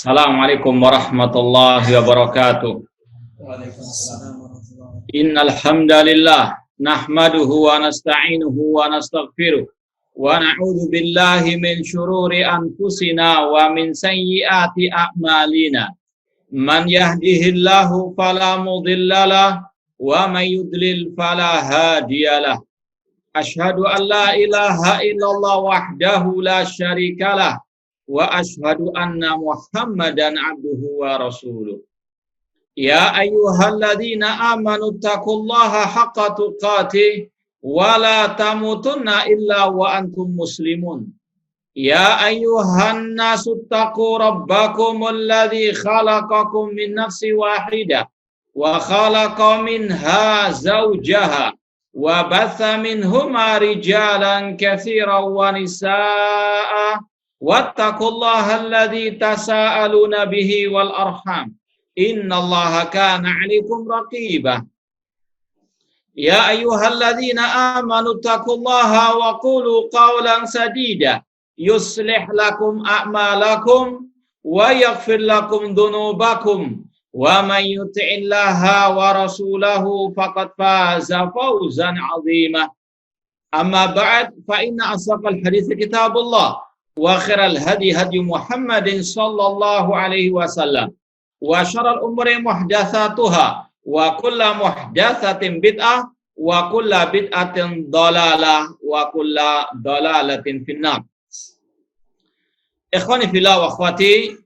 Assalamualaikum warahmatullahi wabarakatuh. Innal hamdalillah nahmaduhu wa nasta'inuhu wa nastaghfiruh wa na'udzu billahi min shururi anfusina wa min sayyiati a'malina. Man yahdihillahu fala mudhillalah wa may yudlil fala hadiyalah. Asyhadu an la ilaha illallah wahdahu la syarikalah wa asyhadu anna Muhammadan abduhu wa rasuluh. Ya ayyuhalladzina amanu taqullaha haqqa tuqatih wa la tamutunna illa wa antum muslimun. Ya ayyuhan nasu taqu rabbakumul ladzi khalaqakum min nafsin wahidah wa khalaqa minha zawjaha wa batha minhuma rijalan katsiran wa nisaa'a wattaqullaha alladzi tasaaluna bihi wal arham innallaha kana 'alaikum raqiba. Ya ayyuhalladzina amanu taqullaha wa qulu qawlan sadida yuslih lakum a'malakum wa yaghfir lakum dhunubakum wa may yuti'illaha wa rasulahu faqad faza fawzan 'azima. Amma ba'd, fa inna asdaqal hadits kitabullah wa khairal hadi hadi Muhammadin sallallahu alaihi wasallam wa syarrul umuri muhdatsatuha wa kullu muhdatsatin bid'ah wa kullu bid'atin dhalalah wa kullu dhalalatin finnar. Ikhwani fillah wa akhwati,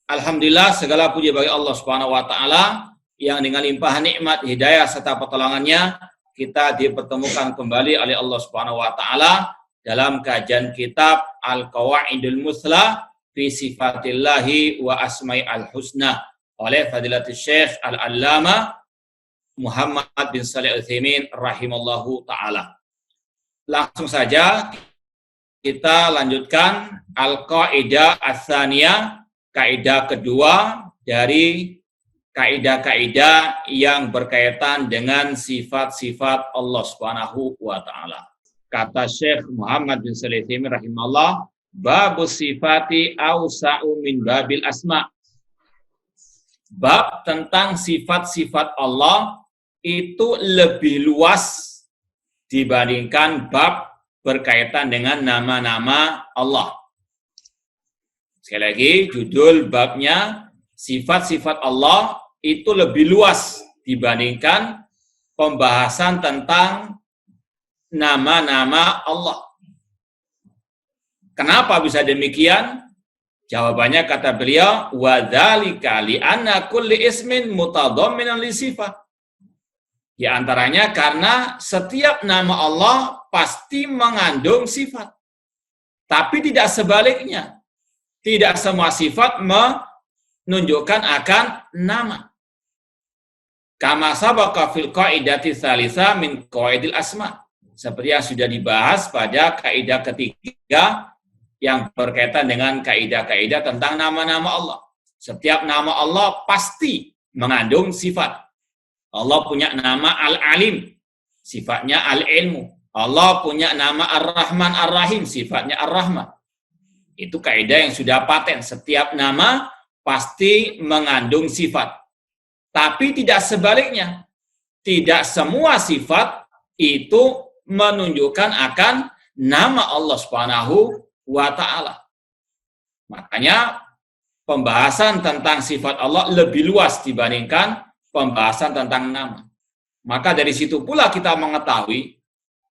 alhamdulillah segala puji bagi Allah Subhanahu wa taala yang dengan limpahan nikmat, hidayah serta pertolongannya kita dipertemukan kembali oleh Allah Subhanahu wa taala dalam kajian kitab Al-Qawaidul Muthla fi Sifatillahi wa Asma'i Al-Husna oleh Fadilatul Syekh Al-Allamah Muhammad bin Shalih Al-Utsaimin rahimallahu ta'ala. Langsung saja kita lanjutkan Al-Qaidah Ats-Tsaniyah, kaidah kedua dari kaidah-kaidah yang berkaitan dengan sifat-sifat Allah Subhanahu wa ta'ala. Kata Syekh Muhammad bin Shalih Al-Utsaimin rahimahullah, babus sifati awsa'u min babil asma. Bab tentang sifat-sifat Allah itu lebih luas dibandingkan bab berkaitan dengan nama-nama Allah. Sekali lagi, judul babnya sifat-sifat Allah itu lebih luas dibandingkan pembahasan tentang nama-nama Allah. Kenapa bisa demikian? Jawabannya kata beliau, wa dzalika li anna kulli ismin mutadamminan li sifat. Di antaranya karena setiap nama Allah pasti mengandung sifat. Tapi tidak sebaliknya. Tidak semua sifat menunjukkan akan nama. Kama sabaqa fil qaidati tsalitsah min qawaidil asma. Seperti yang sudah dibahas pada kaidah ketiga yang berkaitan dengan kaidah-kaidah tentang nama-nama Allah. Setiap nama Allah pasti mengandung sifat. Allah punya nama Al-Alim, sifatnya Al-Ilmu. Allah punya nama Ar-Rahman Ar-Rahim, sifatnya Ar-Rahman. Itu kaidah yang sudah paten. Setiap nama pasti mengandung sifat. Tapi tidak sebaliknya. Tidak semua sifat itu menunjukkan akan nama Allah Subhanahu wa ta'ala. Makanya pembahasan tentang sifat Allah lebih luas dibandingkan pembahasan tentang nama. Maka dari situ pula kita mengetahui,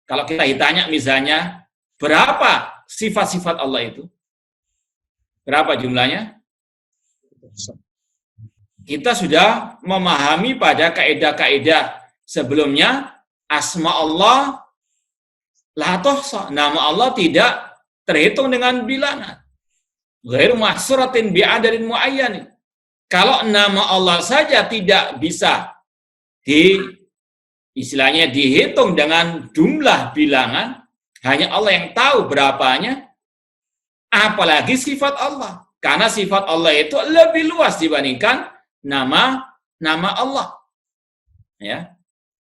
kalau kita ditanya misalnya, berapa sifat-sifat Allah itu? Berapa jumlahnya? Kita sudah memahami pada kaidah-kaidah sebelumnya, asma Allah la tuhsa, nama Allah tidak terhitung dengan bilangan. Ghairu mahsuratin bi'adadin muayyanin. Kalau nama Allah saja tidak bisa istilahnya dihitung dengan jumlah bilangan, hanya Allah yang tahu berapanya, apalagi sifat Allah. Karena sifat Allah itu lebih luas dibandingkan nama Allah. Ya.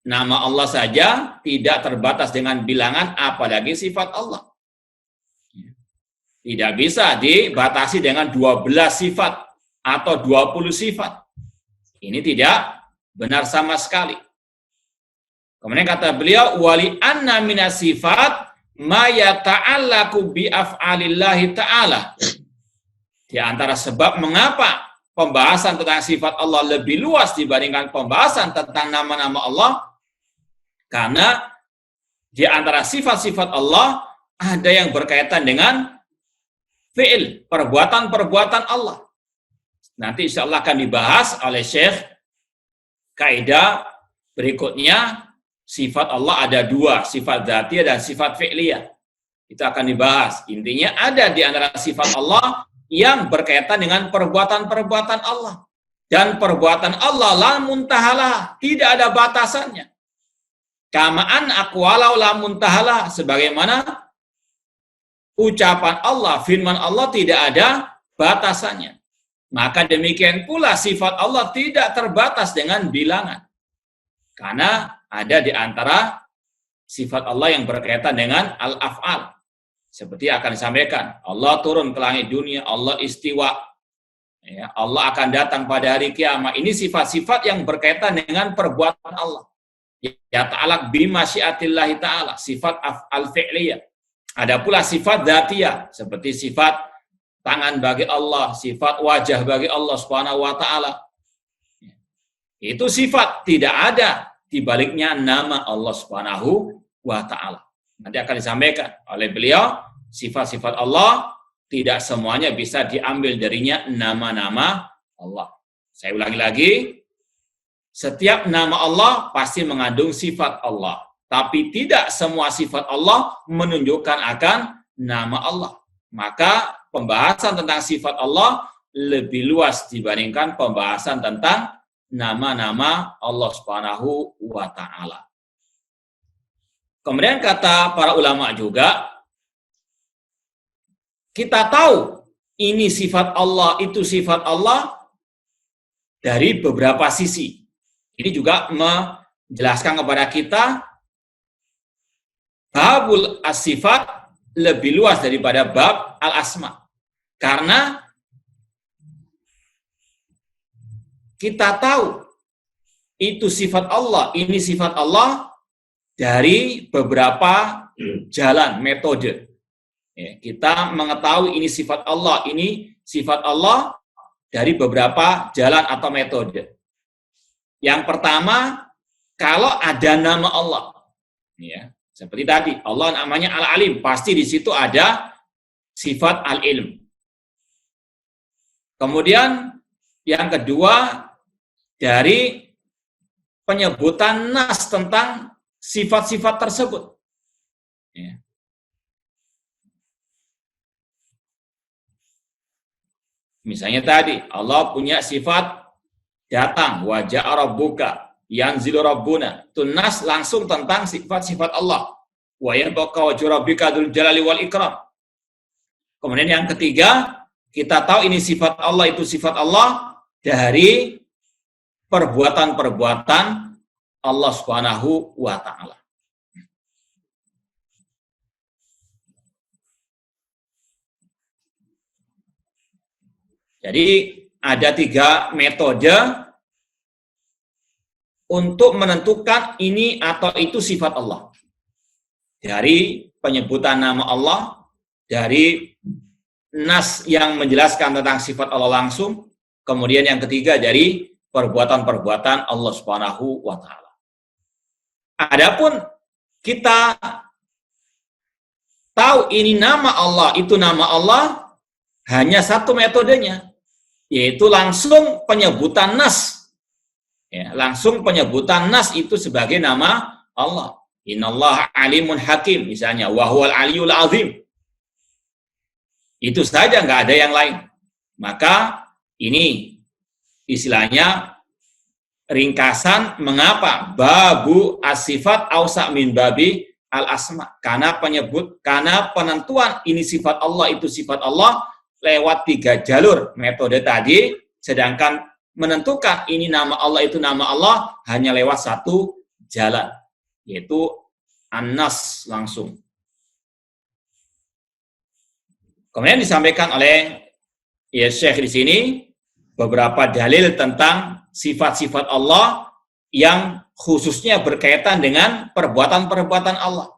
Nama Allah saja tidak terbatas dengan bilangan, apalagi sifat Allah. Tidak bisa dibatasi dengan 12 sifat atau 20 sifat. Ini tidak benar sama sekali. Kemudian kata beliau, wali anna minas sifat ma yata'allaku bi af'alillahi ta'ala. Di antara sebab mengapa pembahasan tentang sifat Allah lebih luas dibandingkan pembahasan tentang nama-nama Allah, karena di antara sifat-sifat Allah ada yang berkaitan dengan fi'il, perbuatan-perbuatan Allah. Nanti insya Allah akan dibahas oleh Syekh kaidah berikutnya. Sifat Allah ada dua, sifat dzatiyah dan sifat fi'liyah. Itu akan dibahas. Intinya ada di antara sifat Allah yang berkaitan dengan perbuatan-perbuatan Allah. Dan perbuatan Allah la muntahala, tidak ada batasannya. Kamaan aqwalau la muntahala, sebagaimana ucapan Allah, firman Allah tidak ada batasannya. Maka demikian pula sifat Allah tidak terbatas dengan bilangan. Karena ada di antara sifat Allah yang berkaitan dengan al-af'al. Seperti akan disampaikan, Allah turun ke langit dunia, Allah istiwa, ya, Allah akan datang pada hari kiamat. Ini sifat-sifat yang berkaitan dengan perbuatan Allah. Ya ta'alaq bimasyiatillahi ta'ala, sifat af'al fi'liyah. Ada pula sifat dzatiyah, seperti sifat tangan bagi Allah, sifat wajah bagi Allah Subhanahu wa taala. Itu sifat, tidak ada di baliknya nama Allah Subhanahu wa taala. Nanti akan disampaikan oleh beliau, sifat-sifat Allah tidak semuanya bisa diambil darinya nama-nama Allah. Saya ulangi lagi, setiap nama Allah pasti mengandung sifat Allah. Tapi tidak semua sifat Allah menunjukkan akan nama Allah. Maka pembahasan tentang sifat Allah lebih luas dibandingkan pembahasan tentang nama-nama Allah Subhanahu wa taala. Kemudian kata para ulama juga, kita tahu ini sifat Allah, itu sifat Allah dari beberapa sisi. Ini juga menjelaskan kepada kita babul as-sifat lebih luas daripada bab al-asma. Karena kita tahu itu sifat Allah, ini sifat Allah dari beberapa jalan, metode. Ya, kita mengetahui ini sifat Allah, ini sifat Allah dari beberapa jalan atau metode. Yang pertama, kalau ada nama Allah, ya, seperti tadi, Allah namanya Al-Alim, pasti di situ ada sifat Al-Ilm. Kemudian yang kedua, dari penyebutan nas tentang sifat-sifat tersebut. Ya. Misalnya tadi, Allah punya sifat datang, wajah rabbuka, yanzilu rabbuna. Itu nas langsung tentang sifat-sifat Allah. Wa yabqa wajhu rabbika dzul jalali wal ikram. Kemudian yang ketiga, kita tahu ini sifat Allah, itu sifat Allah dari perbuatan-perbuatan Allah Subhanahu wa taala. Jadi ada 3 metode untuk menentukan ini atau itu sifat Allah. Dari penyebutan nama Allah, dari nas yang menjelaskan tentang sifat Allah langsung, kemudian yang ketiga dari perbuatan-perbuatan Allah Subhanahu wa taala. Adapun kita tahu ini nama Allah, itu nama Allah, hanya satu metodenya, yaitu langsung penyebutan nas. Ya, langsung penyebutan nas itu sebagai nama Allah. Innallaha alimun hakim, misalnya, wa huwal aliyul azim. Itu saja, nggak ada yang lain. Maka ini istilahnya ringkasan mengapa babu as-sifat ausa min babi al-asma. Karena penentuan ini sifat Allah, itu sifat Allah lewat 3 jalur metode tadi, sedangkan menentukan ini nama Allah, itu nama Allah hanya lewat 1 jalan, yaitu an-nas langsung. Kemudian disampaikan oleh ya Syekh di sini beberapa dalil tentang sifat-sifat Allah yang khususnya berkaitan dengan perbuatan-perbuatan Allah.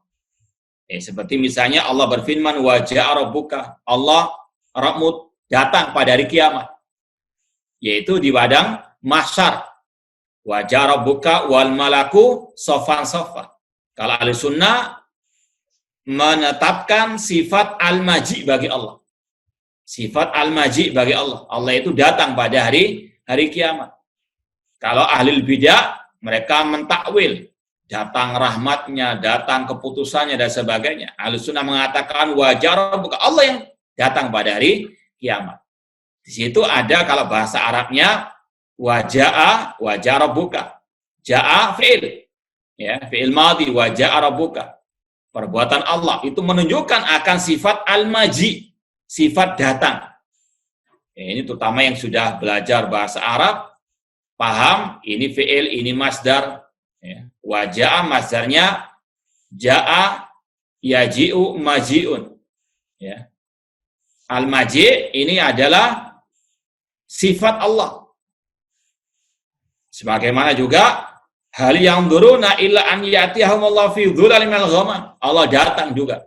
Seperti misalnya Allah berfirman, wajah rabbuka, Allah Rabbmu datang pada hari kiamat, yaitu di padang mahsyar. Wajah rabbuka wal malaku sofan sofan. Kalau ahli sunnah menetapkan sifat al-maji bagi Allah. Sifat al-maji bagi Allah. Allah itu datang pada hari kiamat. Kalau ahli bidah, mereka mentakwil. Datang rahmatnya, datang keputusannya, dan sebagainya. Ahli sunnah mengatakan wajah rabbuka, Allah yang datang pada hari kiamat. Di situ ada kalau bahasa Arabnya wajah rabbuka. Ja'a fi'il. Ya, fi'il madhi wajah rabbuka. Perbuatan Allah itu menunjukkan akan sifat al-maji, sifat datang. Ini terutama yang sudah belajar bahasa Arab, paham ini fi'il, ini masdar. Ya. Wajah masdarnya ja'a yaji'u maji'un. Ya. Al-maji ini adalah sifat Allah. Sebagaimana juga hal yang duruna illa an ya'tiyahumullahu fi dhulalin minal ghamam. Allah datang juga.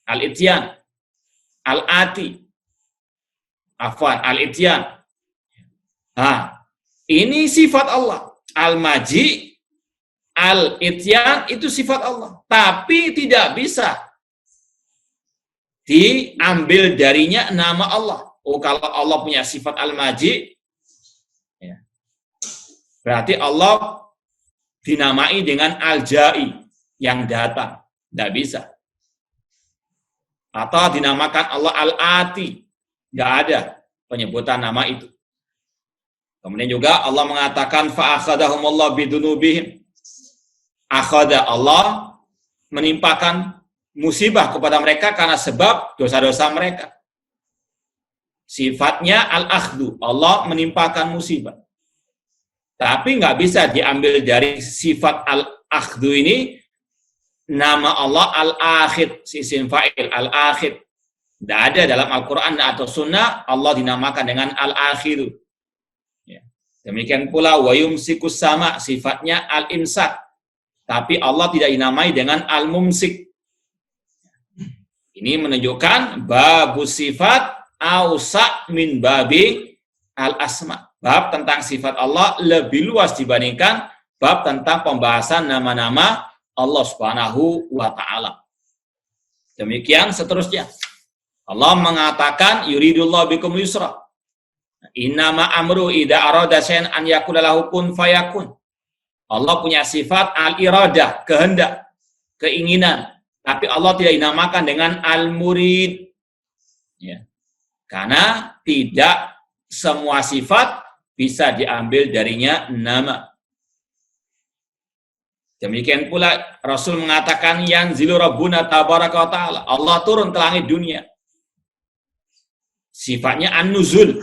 Al-ityan, al-ati. Afwan, al-ityan. Nah, ini sifat Allah. Al-maji, al-ityan itu sifat Allah. Tapi tidak bisa diambil darinya nama Allah. Oh, kalau Allah punya sifat al-maji, ya, berarti Allah dinamai dengan al-ja'i, yang datang. Tidak bisa. Atau dinamakan Allah al-ati. Tidak ada penyebutan nama itu. Kemudian juga Allah mengatakan fa'akhadahumullah bidunubihim. Akhada, Allah menimpakan musibah kepada mereka karena sebab dosa-dosa mereka. Sifatnya al-akhdu, Allah menimpakan musibah. Tapi nggak bisa diambil dari sifat al-akhdu ini nama Allah al-akhid, isim fa'il al-akhid. Tidak ada dalam Al-Quran atau Sunnah Allah dinamakan dengan al-akhidu. Ya. Demikian pula wa yumsikus sama, sifatnya al-imsak. Tapi Allah tidak dinamai dengan al-mumsik. Ini menunjukkan babus sifat ausa min babi al-asma. Bab tentang sifat Allah lebih luas dibandingkan bab tentang pembahasan nama-nama Allah Subhanahu wa ta'ala. Demikian seterusnya. Allah mengatakan yuridullahu bikum yusra. Innama amru idza arada syai'an an yakula lahu kun fayakun. Allah punya sifat al-iradah, kehendak, keinginan. Tapi Allah tidak dinamakan dengan al-murid. Ya. Karena tidak semua sifat bisa diambil darinya nama. Demikian pula Rasul mengatakan yanzilu rabbuna tabaraka wa ta'ala. Allah turun ke langit dunia. Sifatnya an-nuzul.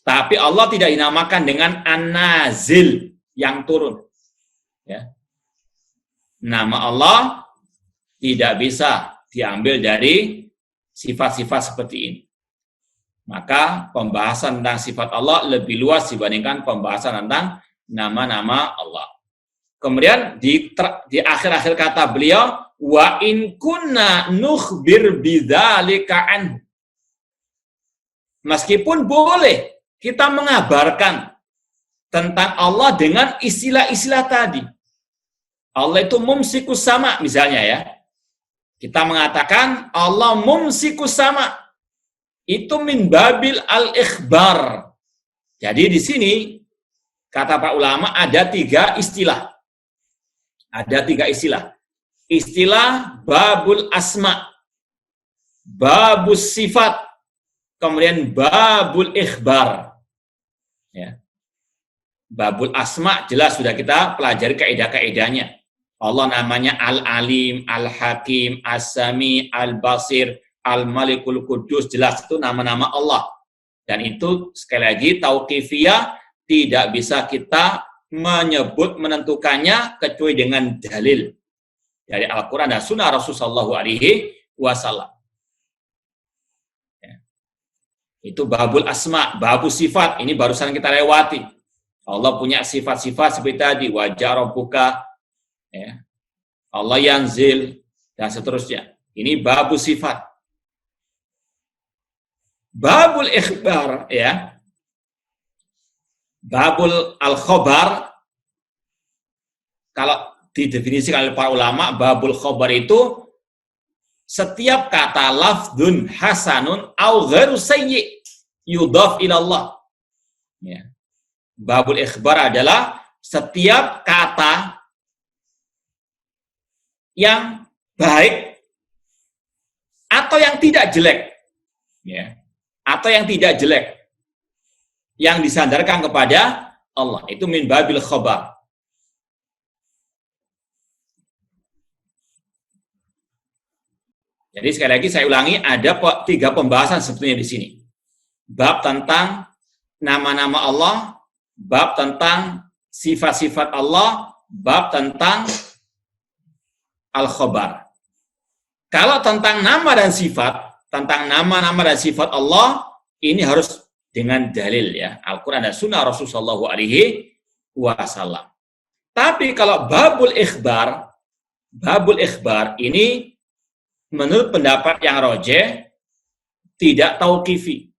Tapi Allah tidak dinamakan dengan an-nazil, yang turun. Ya. Nama Allah tidak bisa diambil dari sifat-sifat seperti ini. Maka pembahasan tentang sifat Allah lebih luas dibandingkan pembahasan tentang nama-nama Allah. Kemudian di akhir-akhir kata beliau, wa in kunna nukhbir bidzalika anhu. Meskipun boleh kita mengabarkan tentang Allah dengan istilah-istilah tadi. Allah itu mumsikus sama misalnya ya. Kita mengatakan Allah mumsikus sama. Itu min babil al-ikhbar. Jadi di sini kata para ulama ada 3 istilah. Ada 3 istilah. Istilah babul asma, babus sifat, kemudian babul ikhbar. Ya. Babul asma jelas sudah kita pelajari kaidah-kaidahnya. Allah namanya al-alim, al-hakim, as-sami, al-basir, al-malikul kudus, jelas itu nama-nama Allah. Dan itu sekali lagi tauqifiyah, tidak bisa kita menyebut menentukannya kecuali dengan dalil dari Al-Quran dan Sunnah Rasulullah SAW. Itu babul asma, babul sifat. Ini barusan kita lewati. Allah punya sifat-sifat seperti tadi, wajah rabbuka, ya. Allah yanzil, dan seterusnya. Ini babul sifat. Babul ikhbar, ya. Babul al-khobar, kalau didefinisikan oleh para ulama, babul khobar itu setiap kata lafdun hasanun au ghairu sayyi yudhaf ila Allah. Ya. Babul ikhbar adalah setiap kata yang baik atau yang tidak jelek. Ya. Atau yang tidak jelek yang disandarkan kepada Allah. Itu min babil khobar. Jadi sekali lagi saya ulangi, ada 3 pembahasan sebetulnya di sini. Bab tentang nama-nama Allah, bab tentang sifat-sifat Allah, bab tentang al-khobar. Kalau tentang nama dan sifat, tentang nama-nama dan sifat Allah, ini harus dengan dalil, ya, Al-Quran dan Sunnah Rasulullah SAW. Tapi kalau babul ikhbar ini menurut pendapat yang rojeh tidak tauqifi.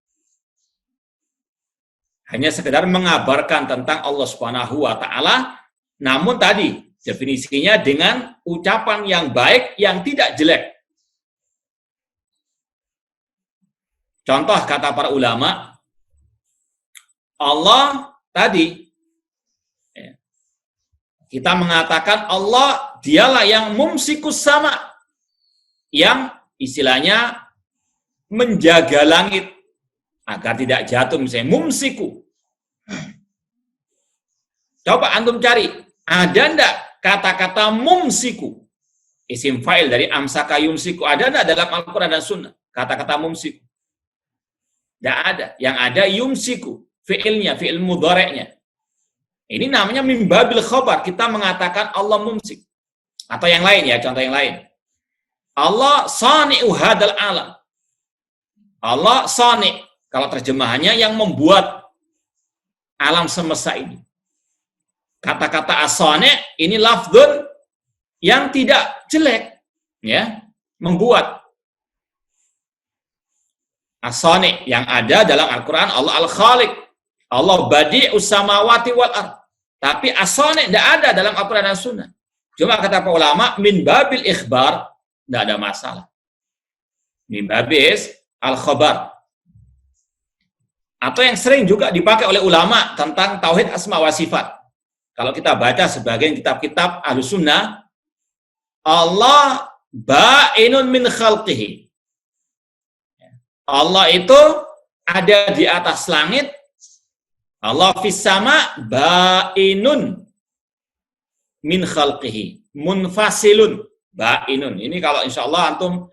Hanya sekedar mengabarkan tentang Allah Subhanahu wa taala, namun tadi definisinya dengan ucapan yang baik yang tidak jelek. Contoh kata para ulama, Allah tadi kita mengatakan Allah dialah yang mumsikus sama, yang istilahnya menjaga langit agar tidak jatuh, misalnya mumsiku. Coba antum cari, ada enggak kata-kata mumsiku? Isim fa'il dari amsaka yumsiku, ada enggak dalam Al-Quran dan Sunnah kata-kata mumsiku? Tidak ada. Yang ada yumsiku, fi'ilnya, fi'il mudhari'nya. Ini namanya min babil khobar, kita mengatakan Allah mumsik. Atau yang lain, ya, contoh yang lain. Allah sani'u hadal alam. Allah sani', kalau terjemahannya yang membuat alam semesta ini. Kata-kata as-sani' ini lafdun yang tidak jelek, ya, membuat. As-sani' yang ada dalam Al-Quran, Allah al-khaliq, Allah badi'us samawati wal ard. Tapi as-sani' tidak ada dalam Al-Quran dan Sunnah. Cuma kata para ulama, min babil ikhbar, tidak ada masalah. Min babis al-khobar. Atau yang sering juga dipakai oleh ulama tentang tauhid asma wa sifat. Kalau kita baca sebagian kitab-kitab Ahlus Sunnah, Allah ba'inun min khalqihi. Allah itu ada di atas langit. Allah fis sama ba'inun min khalqihi. Munfasilun. Ba'inun. Ini kalau insya Allah antum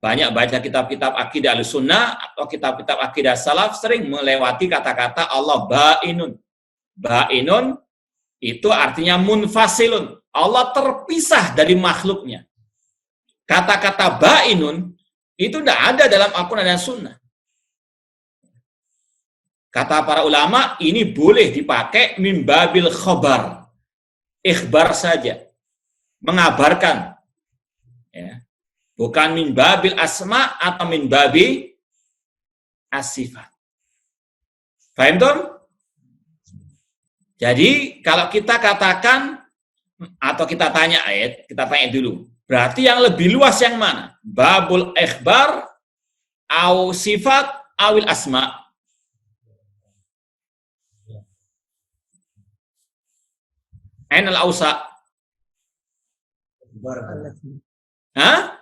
banyak baca kitab-kitab akidah Ahlussunnah atau kitab-kitab akidah salaf, sering melewati kata-kata Allah ba'inun. Ba'inun itu artinya munfasilun. Allah terpisah dari makhluknya. Kata-kata ba'inun itu tidak ada dalam Al-Quran dan Sunnah. Kata para ulama, ini boleh dipakai min babil khobar. Ikhbar saja. Mengabarkan. Ya. Bukan min babil asma atau min babi as-sifat. Faham, Tom? Jadi, kalau kita katakan, atau kita tanya dulu. Berarti yang lebih luas yang mana? Babul ikhbar, au sifat, awil asma. Ainal ausa. Hah?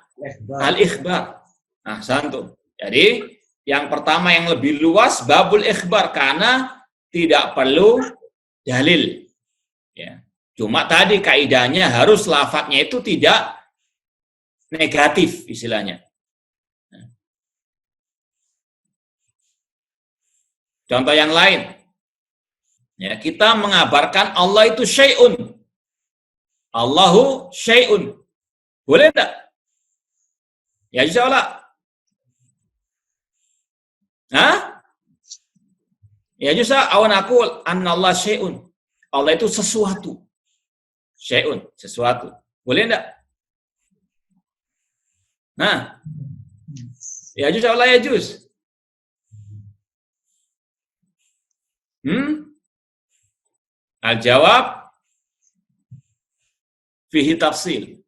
Al-ikhbar. Nah, santum. Jadi, yang pertama yang lebih luas, babul ikhbar, karena tidak perlu dalil. Ya. Cuma tadi kaidahnya harus lafadznya itu tidak negatif istilahnya. Contoh yang lain. Ya, kita mengabarkan Allah itu syai'un. Allahu syai'un. Boleh enggak? Ya insyaallah. Hah? Ya justru awan aku anallah syai'un. Allah itu sesuatu. Syai'un, sesuatu. Boleh enggak? Nah, ya justru Allah ya juz. Al-jawab fihi tafsil.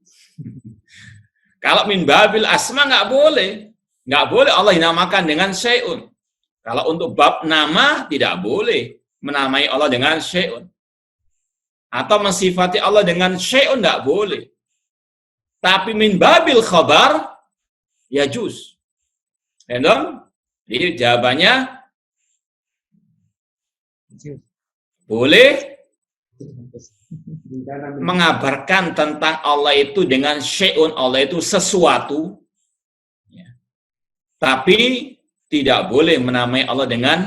Kalau min babil asma nggak boleh Allah dinamakan dengan syai'un. Kalau untuk bab nama tidak boleh menamai Allah dengan syai'un. Atau mensifati Allah dengan syai'un nggak boleh. Tapi min babil khabar ya juz. Jadi jawabannya boleh mengabarkan tentang Allah itu dengan syai'un, Allah itu sesuatu, ya. Tapi tidak boleh menamai Allah dengan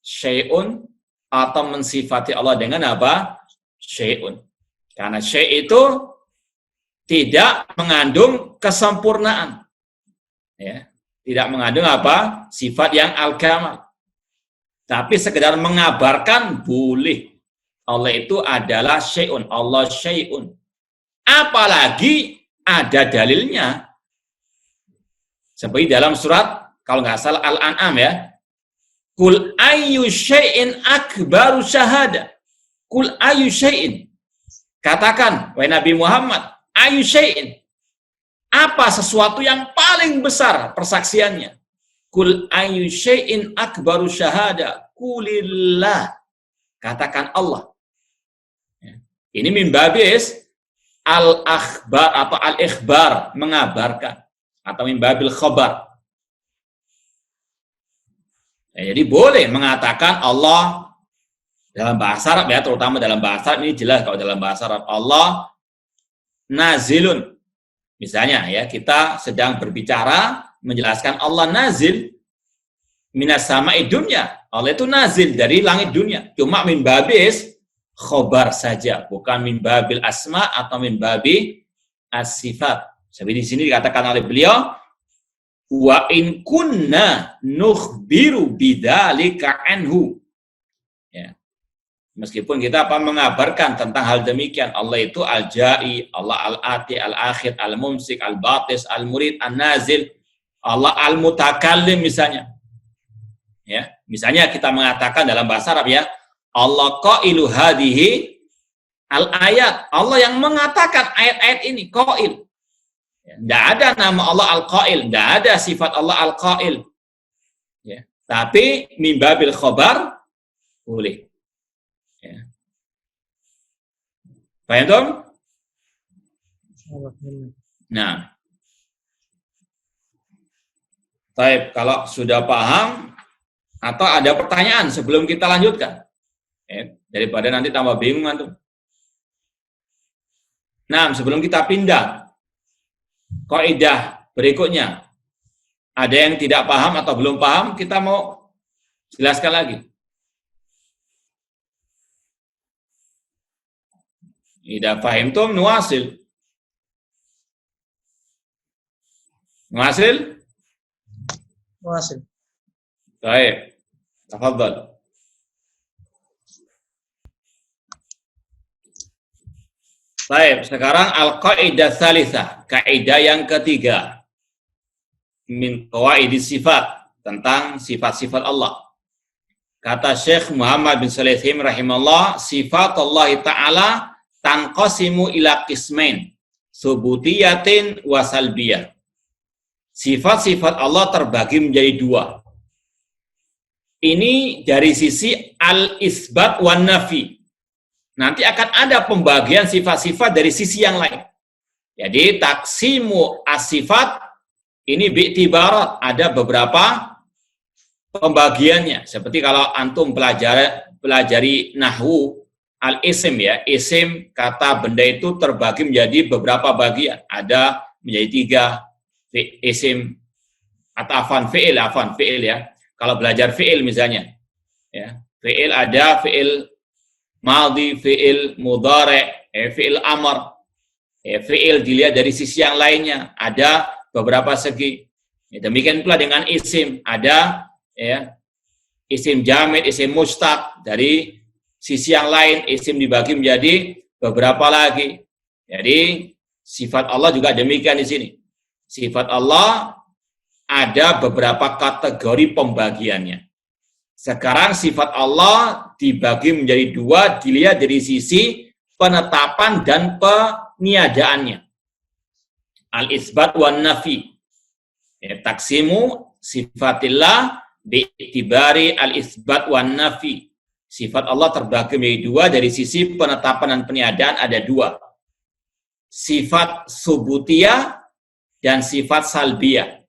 syai'un atau mensifati Allah dengan apa? Syai'un. Karena syai' itu tidak mengandung kesempurnaan, ya. Tidak mengandung apa? Sifat yang al-kamal. Tapi sekedar mengabarkan boleh. Allah itu adalah syai'un, Allah syai'un. Apalagi ada dalilnya. Seperti dalam surat, kalau nggak salah Al-An'am ya. Kul ayyu syai'in akbaru syahada. Kul ayyu syai'in. Katakan, wahai Nabi Muhammad, ayyu syai'in. Apa sesuatu yang paling besar persaksiannya? Kul ayyu syai'in akbaru syahada. Kulillah. Katakan Allah. Ini min babis al-akhbar atau al-ikhbar, mengabarkan, atau min babil khabar. Ya, jadi boleh mengatakan Allah dalam bahasa Arab ya, terutama dalam bahasa Arab, ini jelas kalau dalam bahasa Arab Allah nazilun. Misalnya ya, kita sedang berbicara menjelaskan Allah nazil minas sama'i dunya. Allah itu nazil dari langit dunia. Cuma min babis khobar saja, bukan min babil asma atau min babi as-sifat. Seperti di sini dikatakan oleh beliau, wa in kunna nukhbiru bidzalika anhu. Ya. Meskipun kita mengabarkan tentang hal demikian, Allah itu al-ja'i, Allah al-ati, al-akhir, al-mumsik, al-batis, al-murid, al-nazil, Allah al-mutakallim misalnya. Ya, misalnya kita mengatakan dalam bahasa Arab ya, Allah qailu hadihi al-ayat. Allah yang mengatakan ayat-ayat ini, qail. Tidak ada nama Allah al-qail, tidak ada sifat Allah al-qail. Ya. Tapi min babil khabar boleh. Ya. Paham Tom? Nah. Baik, kalau sudah paham atau ada pertanyaan sebelum kita lanjutkan? Daripada nanti tambah bingung antum. Nah, sebelum kita pindah kaidah berikutnya, ada yang tidak paham atau belum paham, kita mau jelaskan lagi. Idza fahimtum nuwasil. Nuwasil? Nuwasil. Baik. Tafadhal. Baik, sekarang al-qaidah tsalitsah, kaidah yang ketiga. Min qawaidis sifat, tentang sifat-sifat Allah. Kata Syekh Muhammad bin Shalih Al-Utsaimin rahimahullah, sifat Allah Ta'ala tanqasimu ila qismain, subutiyatin wa salbiyah. Sifat-sifat Allah terbagi menjadi dua. Ini dari sisi al-isbat wan nafi. Nanti akan ada pembagian sifat-sifat dari sisi yang lain. Jadi taksimu as-sifat ini bi'tibarat, ada beberapa pembagiannya. Seperti kalau antum pelajari nahwu al-isim ya, isim kata benda itu terbagi menjadi beberapa bagian. Ada menjadi 3 isim atau afan fi'il ya. Kalau belajar fi'il misalnya, ya, fi'il ada fi'il madhi, fi'il mudhari', fi'il amr. Fi'il dilihat dari sisi yang lainnya, ada beberapa segi. Demikian pula dengan isim, ada ya isim jamid, isim mustaq. Dari sisi yang lain, isim dibagi menjadi beberapa lagi. Jadi sifat Allah juga demikian di sini. Sifat Allah ada beberapa kategori pembagiannya. Sekarang sifat Allah dibagi menjadi dua, dilihat dari sisi penetapan dan peniadaannya. Al-isbat wan nafi. Ya, taksimu sifatillah bi'tibari al-isbat wan nafi. Sifat Allah terbagi menjadi dua, dari sisi penetapan dan peniadaan ada dua. Sifat subutiyah dan sifat salbiyah.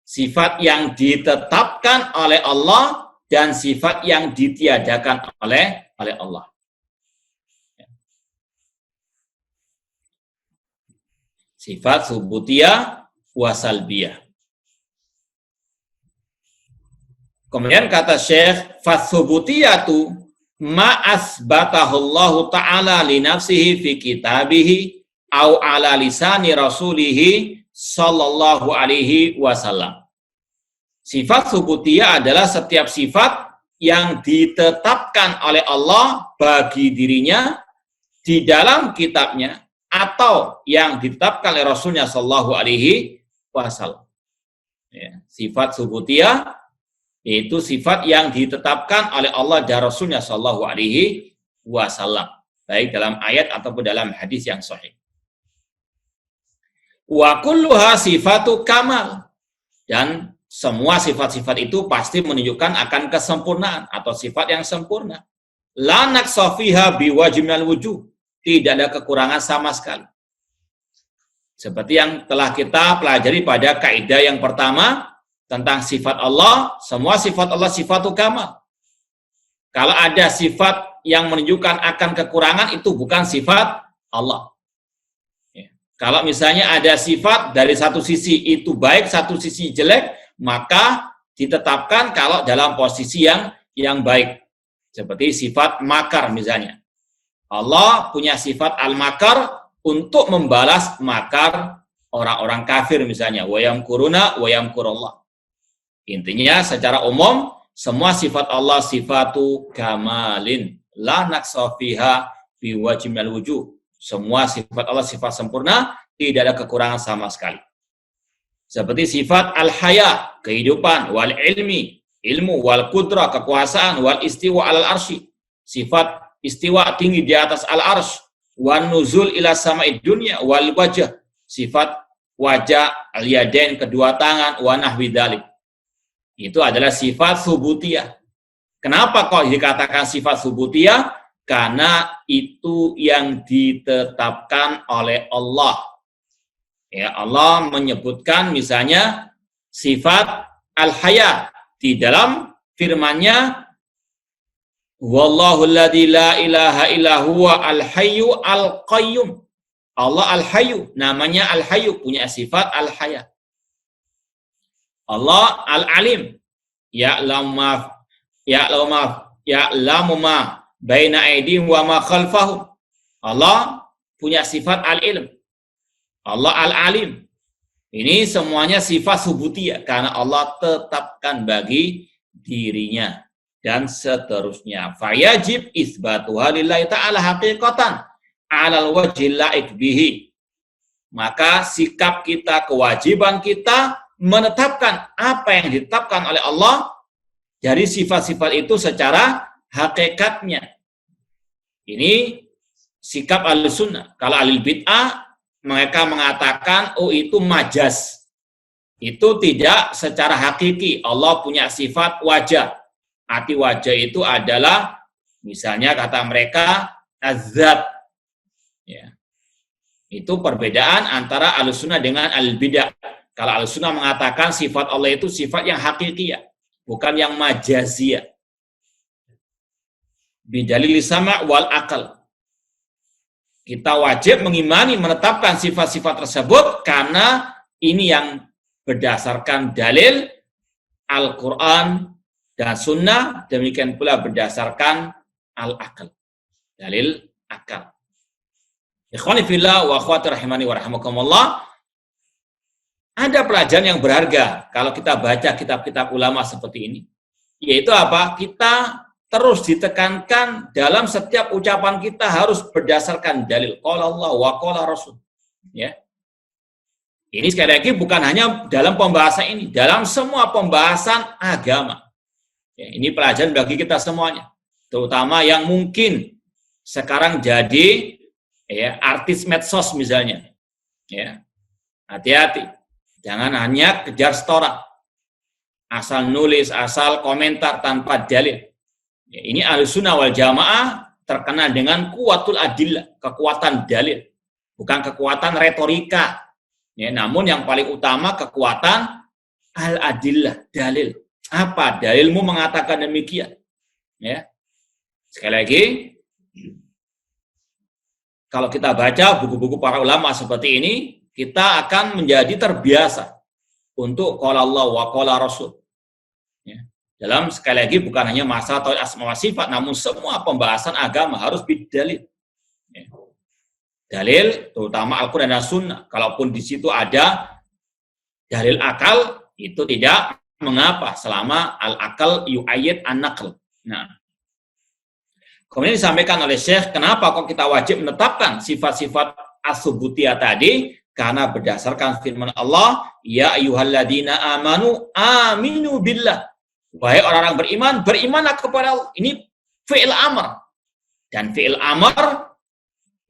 Sifat yang ditetapkan oleh Allah dan sifat yang ditiadakan oleh Allah. Sifat subutiyah wa salbiyah. Kemudian kata Syekh, fasubutiyatu ma asbatahullahu ta'ala li nafsihi fi kitabihi au ala lisani rasulihi sallallahu alaihi wasallam. Sifat subutiyah adalah setiap sifat yang ditetapkan oleh Allah bagi dirinya di dalam kitabnya atau yang ditetapkan oleh Rasulnya sallallahu alaihi wasallam. Ya, sifat subutiyah yaitu sifat yang ditetapkan oleh Allah dan Rasulnya sallallahu alaihi wasallam, baik dalam ayat ataupun dalam hadis yang sahih. Wa kulluha sifatu kamal, dan semua sifat-sifat itu pasti menunjukkan akan kesempurnaan atau sifat yang sempurna. La naqsa fiha biwajibnal wujuh, tidak ada kekurangan sama sekali. Seperti yang telah kita pelajari pada kaidah yang pertama tentang sifat Allah, semua sifat Allah sifatu kamal. Kalau ada sifat yang menunjukkan akan kekurangan, itu bukan sifat Allah. Kalau misalnya ada sifat dari satu sisi itu baik, satu sisi jelek, maka ditetapkan kalau dalam posisi yang baik. Seperti sifat makar misalnya. Allah punya sifat al-makar untuk membalas makar orang-orang kafir misalnya. Wa yamkuruna wa yamkurullah. Intinya secara umum, semua sifat Allah sifatu kamalin. La naqsa fiha biwajibnal wujuh. Semua sifat Allah sifat sempurna, tidak ada kekurangan sama sekali. Seperti sifat al-haya, kehidupan, wal ilmi, ilmu, wal qudrah, kekuasaan, wal istiwa alal arsy, sifat istiwa tinggi di atas al-arsy, wan nuzul ila sama'id dunya, wal wajah, sifat wajah, al-yadain, kedua tangan, wa nahwi dzalik. Itu adalah sifat subutiyah. Kenapa kok dikatakan sifat subutiyah? Karena itu yang ditetapkan oleh Allah. Ya, Allah menyebutkan misalnya sifat al-haya di dalam firman-Nya, wallahu alladzi la ilaha illa huwa al-hayyu al-qayyum. Allah al-hayyu, namanya al-hayyu, punya sifat al-haya. Allah al-alim, ya'lamu ma baina aydihim wa ma khalfahum. Allah punya sifat al-ilm. Allah al-alim. Ini semuanya sifat subutiyah karena Allah tetapkan bagi dirinya dan seterusnya. Fayajib isbatuha lillahi ta'ala haqiqatan 'alal wajhil la'iq bihi. Maka sikap kita, kewajiban kita menetapkan apa yang ditetapkan oleh Allah dari sifat-sifat itu secara hakikatnya. Ini sikap Ahlussunnah. Kalau Ahlul Bid'ah, mereka mengatakan, oh itu majaz. Itu tidak secara hakiki. Allah punya sifat wajah. Arti wajah itu adalah, misalnya kata mereka, az-zat. Ya. Itu perbedaan antara Ahlussunnah dengan Ahlul Bid'ah. Kalau Ahlussunnah mengatakan sifat Allah itu sifat yang hakiki, bukan yang majaziyah. Bidalil sama' wal akal. Kita wajib mengimani, menetapkan sifat-sifat tersebut karena ini yang berdasarkan dalil Al-Quran dan Sunnah, demikian pula berdasarkan Al-Akal, dalil akal. Ikhwani fillah wa akhwati rahimani wa rahimakumullah, ada pelajaran yang berharga kalau kita baca kitab-kitab ulama seperti ini. Yaitu apa? Kita terus ditekankan dalam setiap ucapan kita harus berdasarkan dalil. Qala Allah wa qala Rasul. Ya. Ini sekali lagi bukan hanya dalam pembahasan ini, dalam semua pembahasan agama. Ya, ini pelajaran bagi kita semuanya, terutama yang mungkin sekarang jadi ya, artis medsos misalnya. Ya. Hati-hati, jangan hanya kejar setoran, asal nulis, asal komentar tanpa dalil. Ya, ini Ahlussunnah wal Jamaah terkenal dengan kuwatul adillah, kekuatan dalil, bukan kekuatan retorika. Ya, namun yang paling utama kekuatan al-adillah, dalil. Apa dalilmu mengatakan demikian? Ya. Sekali lagi, kalau kita baca buku-buku para ulama seperti ini, kita akan menjadi terbiasa untuk qala Allah wa qala Rasul. Ya. Dalam sekali lagi bukan hanya masalah tauhid asma wa sifat, namun semua pembahasan agama harus bidalil. Ya. Dalil, terutama Al-Quran dan Sunnah. Kalaupun di situ ada dalil akal, itu tidak mengapa selama al-akal yu'ayyid an-naql. Nah, kemudian disampaikan oleh Syekh, kenapa kok kita wajib menetapkan sifat-sifat as-subutiyah tadi? Karena berdasarkan firman Allah, ya ayyuhalladzina amanu aminu billah. Wahai orang-orang beriman, berimanlah kepada Allah. Ini fi'il amr. Dan fi'il amr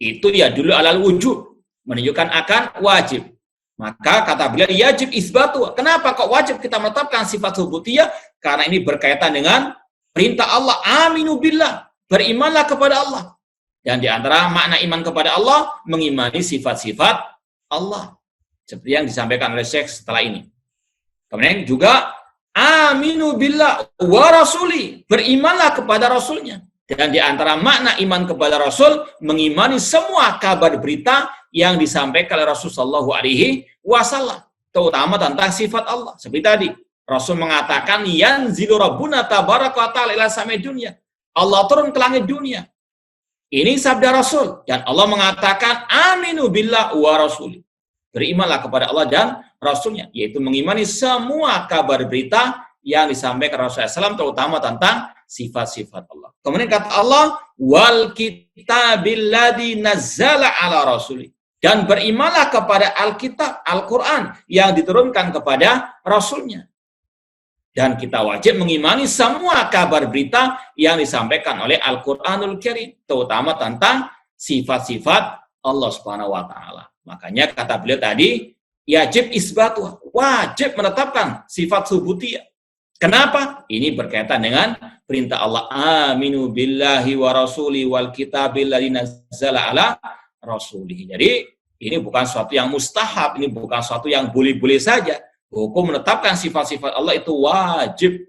itu ya dulu alal wujub, menunjukkan akan wajib. Maka kata beliau yajib isbatu. Kenapa kok wajib kita menetapkan sifat subutiyah? Karena ini berkaitan dengan perintah Allah, aminu billah, berimanlah kepada Allah. Dan di antara makna iman kepada Allah, mengimani sifat-sifat Allah. Seperti yang disampaikan oleh Syekh setelah ini. Kemudian juga aminu billah wa rasuli, berimanlah kepada Rasulnya. Dan di antara makna iman kepada Rasul, mengimani semua kabar berita yang disampaikan oleh Rasul Shallallahu Alaihi Wasallam, terutama tentang sifat Allah. Seperti tadi, Rasul mengatakan, yanzilu rabbuna tabaraka wa ta'ala ila samai dunya. Allah turun ke langit dunia. Ini sabda Rasul. Dan Allah mengatakan, aminu billah wa rasuli. Berimanlah kepada Allah dan Rasulnya. Yaitu mengimani semua kabar berita yang disampaikan Rasulullah SAW, terutama tentang sifat-sifat Allah. Kemudian kata Allah, wal kitabil ladzi nazzala ala rasuli. Dan berimanlah kepada Alkitab, Al-Quran yang diturunkan kepada Rasulnya. Dan kita wajib mengimani semua kabar berita yang disampaikan oleh Al-Quranul Karim, terutama tentang sifat-sifat Allah Subhanahu wa Ta'ala. Makanya kata beliau tadi, yajib isbatu, wajib menetapkan sifat subutiyah. Kenapa? Ini berkaitan dengan perintah Allah, aminu billahi wa rasuli wal kitabil ladzi nazzala ala rasulih. Jadi ini bukan sesuatu yang mustahab, ini bukan sesuatu yang boleh-boleh saja. Hukum menetapkan sifat-sifat Allah itu wajib,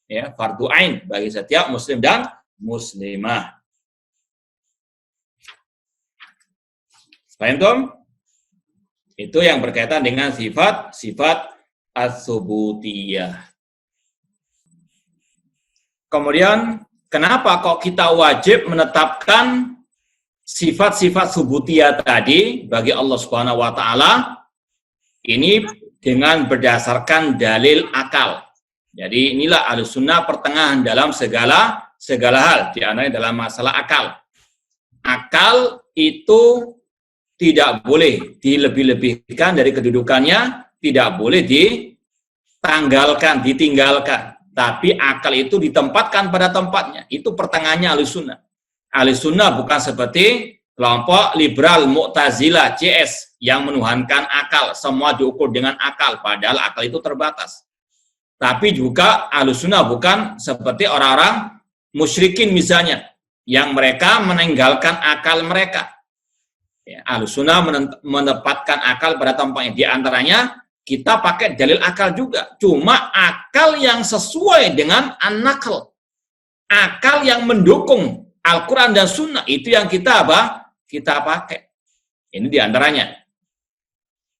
ya, fardu ain bagi setiap muslim dan muslimah. Paham, Tom? Itu yang berkaitan dengan sifat-sifat as-subutiyah. Kemudian, kenapa kok kita wajib menetapkan sifat-sifat subutiyah tadi bagi Allah Subhanahu wa Ta'ala? Ini dengan berdasarkan dalil akal. Jadi inilah Ahlussunnah pertengahan dalam segala hal, di antaranya dalam masalah akal. Akal itu tidak boleh dilebih-lebihkan dari kedudukannya, tidak boleh ditinggalkan. Tapi akal itu ditempatkan pada tempatnya. Itu pertengahannya Ahlussunnah. Ahlussunnah bukan seperti kelompok liberal Mu'tazilah CS yang menuhankan akal. Semua diukur dengan akal, padahal akal itu terbatas. Tapi juga Ahlussunnah bukan seperti orang-orang musyrikin misalnya, yang mereka meninggalkan akal mereka. Ya, Ahlussunnah menempatkan akal pada tempatnya. Di antaranya kita pakai dalil akal juga. Cuma akal yang sesuai dengan an-naql. Akal yang mendukung Al-Quran dan Sunnah. Itu yang kita kita pakai. Ini di antaranya.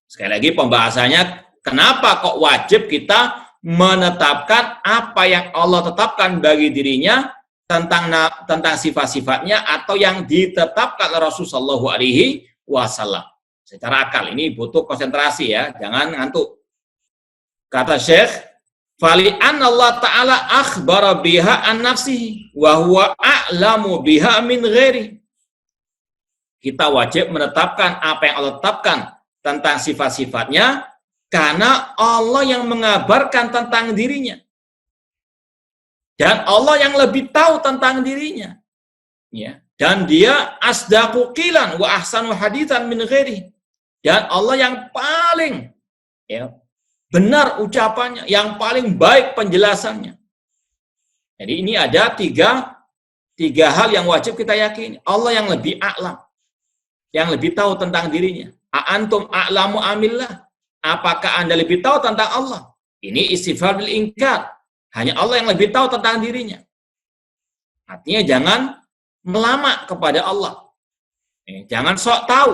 Sekali lagi pembahasannya, kenapa kok wajib kita menetapkan apa yang Allah tetapkan bagi dirinya tentang sifat-sifatnya atau yang ditetapkan oleh Rasulullah Shallallahu Alaihi Wasallam. Secara akal, ini butuh konsentrasi ya, jangan ngantuk. Kata Syekh, Fali'an Allah Ta'ala akhbara biha an nafsihi wa huwa a'lamu biha min ghairi. Kita wajib menetapkan apa yang Allah tetapkan tentang sifat-sifatnya karena Allah yang mengabarkan tentang dirinya. Dan Allah yang lebih tahu tentang dirinya. Ya. Dan dia asdaqu qilan wa ahsanu haditsan min ghairi. Dan Allah yang paling benar ucapannya, yang paling baik penjelasannya. Jadi ini ada tiga hal yang wajib kita yakini. Allah yang lebih a'lam, yang lebih tahu tentang dirinya. A'antum a'lamu amillah. Apakah Anda lebih tahu tentang Allah? Ini istifham bil inkar. Hanya Allah yang lebih tahu tentang dirinya. Artinya jangan melamak kepada Allah. Jangan sok tahu.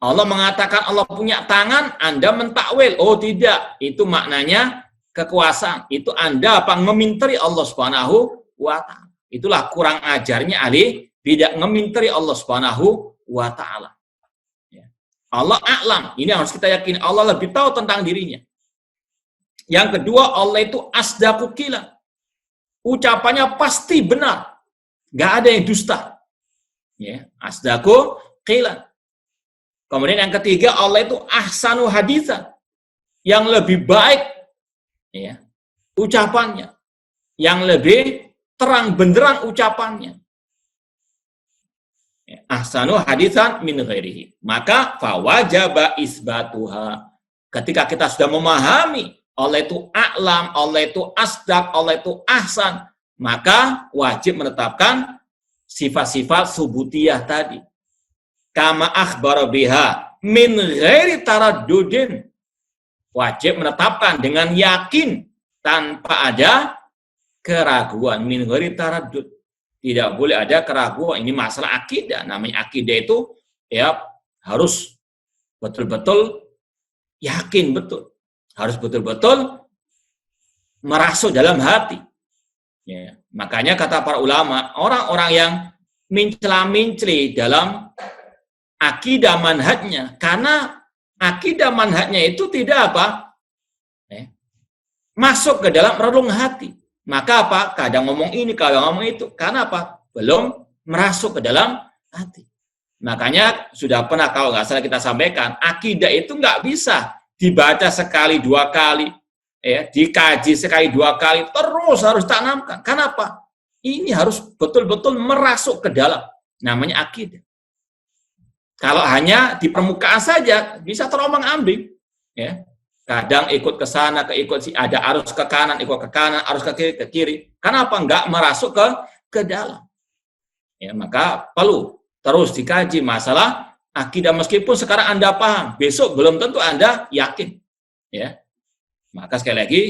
Allah mengatakan Allah punya tangan, Anda mentakwil. Oh tidak, itu maknanya kekuasaan. Itu Anda meminteri Allah Subhanahu wa ta'ala. Itulah kurang ajarnya ahli bidah, meminteri Allah Subhanahu wa ta'ala. Allah a'lam. Ini harus kita yakini. Allah lebih tahu tentang dirinya. Yang kedua, Allah itu asdaqu qilan. Ucapannya pasti benar. Nggak ada yang dusta. Asdaqu qilan. Kemudian yang ketiga, Allah itu ahsanu haditsan. Yang lebih baik ucapannya. Yang lebih terang benderang ucapannya. Ahsanu haditsan min ghairihi. Maka fawajaba isbatuha. Ketika kita sudah memahami Allah itu a'lam, Allah itu asdaq, Allah itu ahsan, maka wajib menetapkan sifat-sifat subutiyah tadi. Kama akhbara biha min ghairi taraddudin. Wajib menetapkan dengan yakin tanpa ada keraguan. Min ghairi taraddud. Tidak boleh ada keraguan. Ini masalah akidah. Namanya akidah itu harus betul-betul yakin betul. Harus betul-betul merasuk dalam hati. Makanya kata para ulama, orang-orang yang mencela-menceli dalam akidah manhajnya, karena akidah manhajnya itu tidak masuk ke dalam relung hati. Maka kadang ngomong ini, kadang ngomong itu. Karena belum merasuk ke dalam hati. Makanya sudah pernah kalau nggak salah kita sampaikan, akidah itu nggak bisa dibaca sekali dua kali, dikaji sekali dua kali, terus harus tanamkan. Kenapa? Ini harus betul-betul merasuk ke dalam. Namanya akidah. Kalau hanya di permukaan saja bisa terombang-ambing. Kadang ikut ke sana, ikut ada arus ke kanan, ikut ke kanan, arus ke kiri. Kenapa enggak merasuk ke dalam? Maka perlu terus dikaji masalah akidah, meskipun sekarang Anda paham, besok belum tentu Anda yakin. Maka sekali lagi,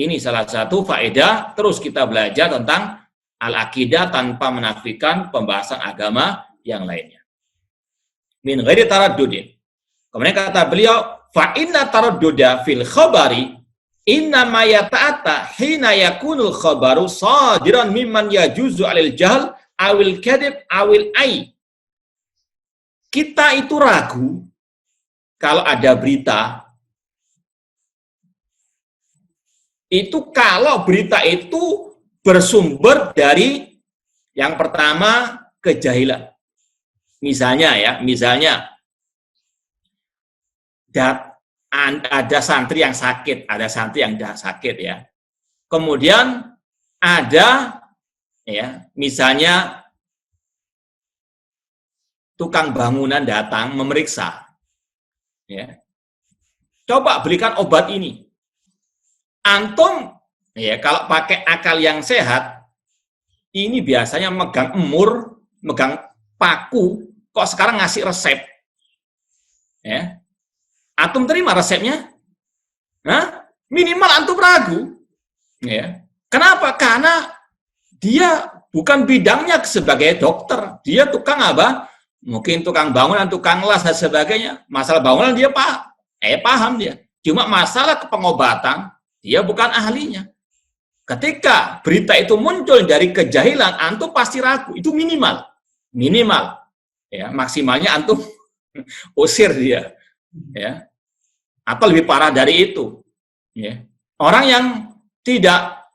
ini salah satu faedah terus kita belajar tentang al-aqidah tanpa menafikan pembahasan agama yang lainnya. Min ghairi taraddudin. Kemudian kata beliau, fa inna taradduda fil khabari inna ma yata'atta hina yakunul khabaru sadiran mimman yajuzu alil jahl awil kadhib awil ai. Kita itu ragu kalau ada berita itu kalau berita itu bersumber dari yang pertama kejahilan. Misalnya ada santri yang sakit, ada santri yang tidak sakit Kemudian ada misalnya tukang bangunan datang memeriksa. Coba belikan obat ini. Antum kalau pakai akal yang sehat, ini biasanya megang emur, megang paku, kok sekarang ngasih resep. Antum terima resepnya? Minimal antum ragu. Kenapa? Karena dia bukan bidangnya sebagai dokter. Dia tukang apa? Mungkin tukang bangunan, tukang las dan sebagainya. Masalah bangunan dia paham dia. Cuma masalah pengobatan, dia bukan ahlinya. Ketika berita itu muncul dari kejahilan, antum pasti ragu. Itu minimal. Maksimalnya antum usir dia. Atau lebih parah dari itu. Orang yang tidak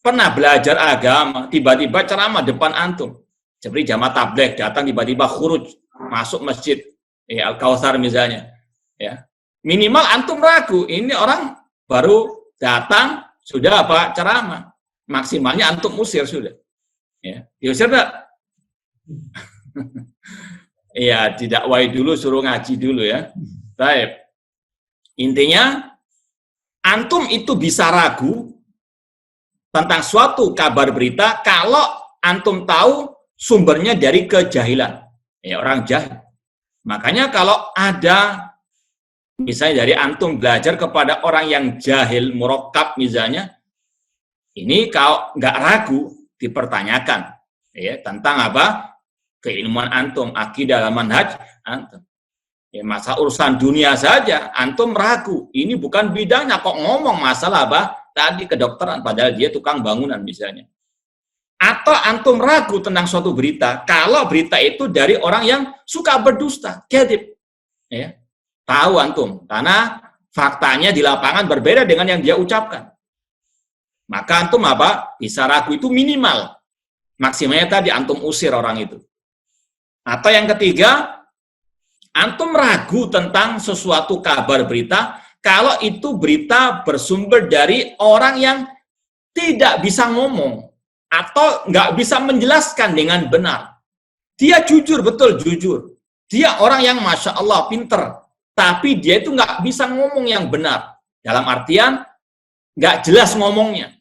pernah belajar agama, tiba-tiba ceramah depan antum. Seperti jamaah tabligh datang tiba-tiba khuruj masuk masjid Al-Kautsar misalnya. Ya. Minimal antum ragu, ini orang baru datang sudah apa ceramah. Maksimalnya antum usir sudah. Ya. Diusir enggak? Iya, tidak wai dulu suruh ngaji dulu ya. Baik. Intinya antum itu bisa ragu tentang suatu kabar berita kalau antum tahu sumbernya dari kejahilan. Ya, orang jahil. Makanya kalau ada misalnya dari antum belajar kepada orang yang jahil, murakkab misalnya, ini kalau nggak ragu dipertanyakan ya tentang apa? Keilmuan antum, akidah dan manhaj antum. Ya, masa urusan dunia saja antum ragu, ini bukan bidangnya kok ngomong masalah apa? Tadi kedokteran padahal dia tukang bangunan misalnya. Atau antum ragu tentang suatu berita, kalau berita itu dari orang yang suka berdusta, kadzib. Ya. Tahu antum, karena faktanya di lapangan berbeda dengan yang dia ucapkan. Maka antum apa? Bisa ragu itu minimal. Maksimalnya tadi antum usir orang itu. Atau yang ketiga, antum ragu tentang sesuatu kabar berita, kalau itu berita bersumber dari orang yang tidak bisa ngomong, atau nggak bisa menjelaskan dengan benar. Dia jujur, betul jujur. Dia orang yang Masya Allah pinter, tapi dia itu nggak bisa ngomong yang benar. Dalam artian, nggak jelas ngomongnya.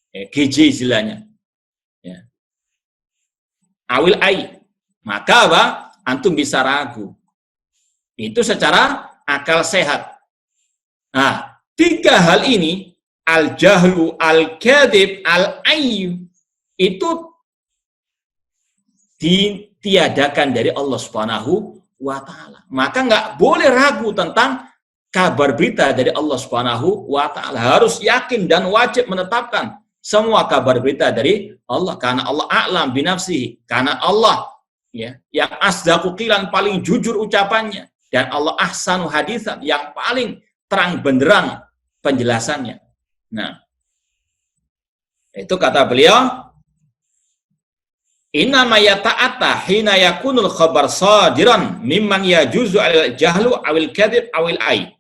GJ istilahnya. Ya. Awil ai. Maka apa? Antum bisa ragu. Itu secara akal sehat. Nah, tiga hal ini, al-jahlu, al-kadhib, al-ayyu, itu ditiadakan dari Allah Subhanahu wa Ta'ala. Maka nggak boleh ragu tentang kabar berita dari Allah Subhanahu wa Ta'ala. Harus yakin dan wajib menetapkan semua kabar berita dari Allah, karena Allah a'lam binafsihi, karena Allah ya yang asdaqu qilan, paling jujur ucapannya, dan Allah ahsanu hadisan, yang paling terang benderang penjelasannya. Nah, itu kata beliau, inna ma yata'atta hina yakunul khabar sadiran mimman yajuzu al-jahlu awil kadhib awil ai.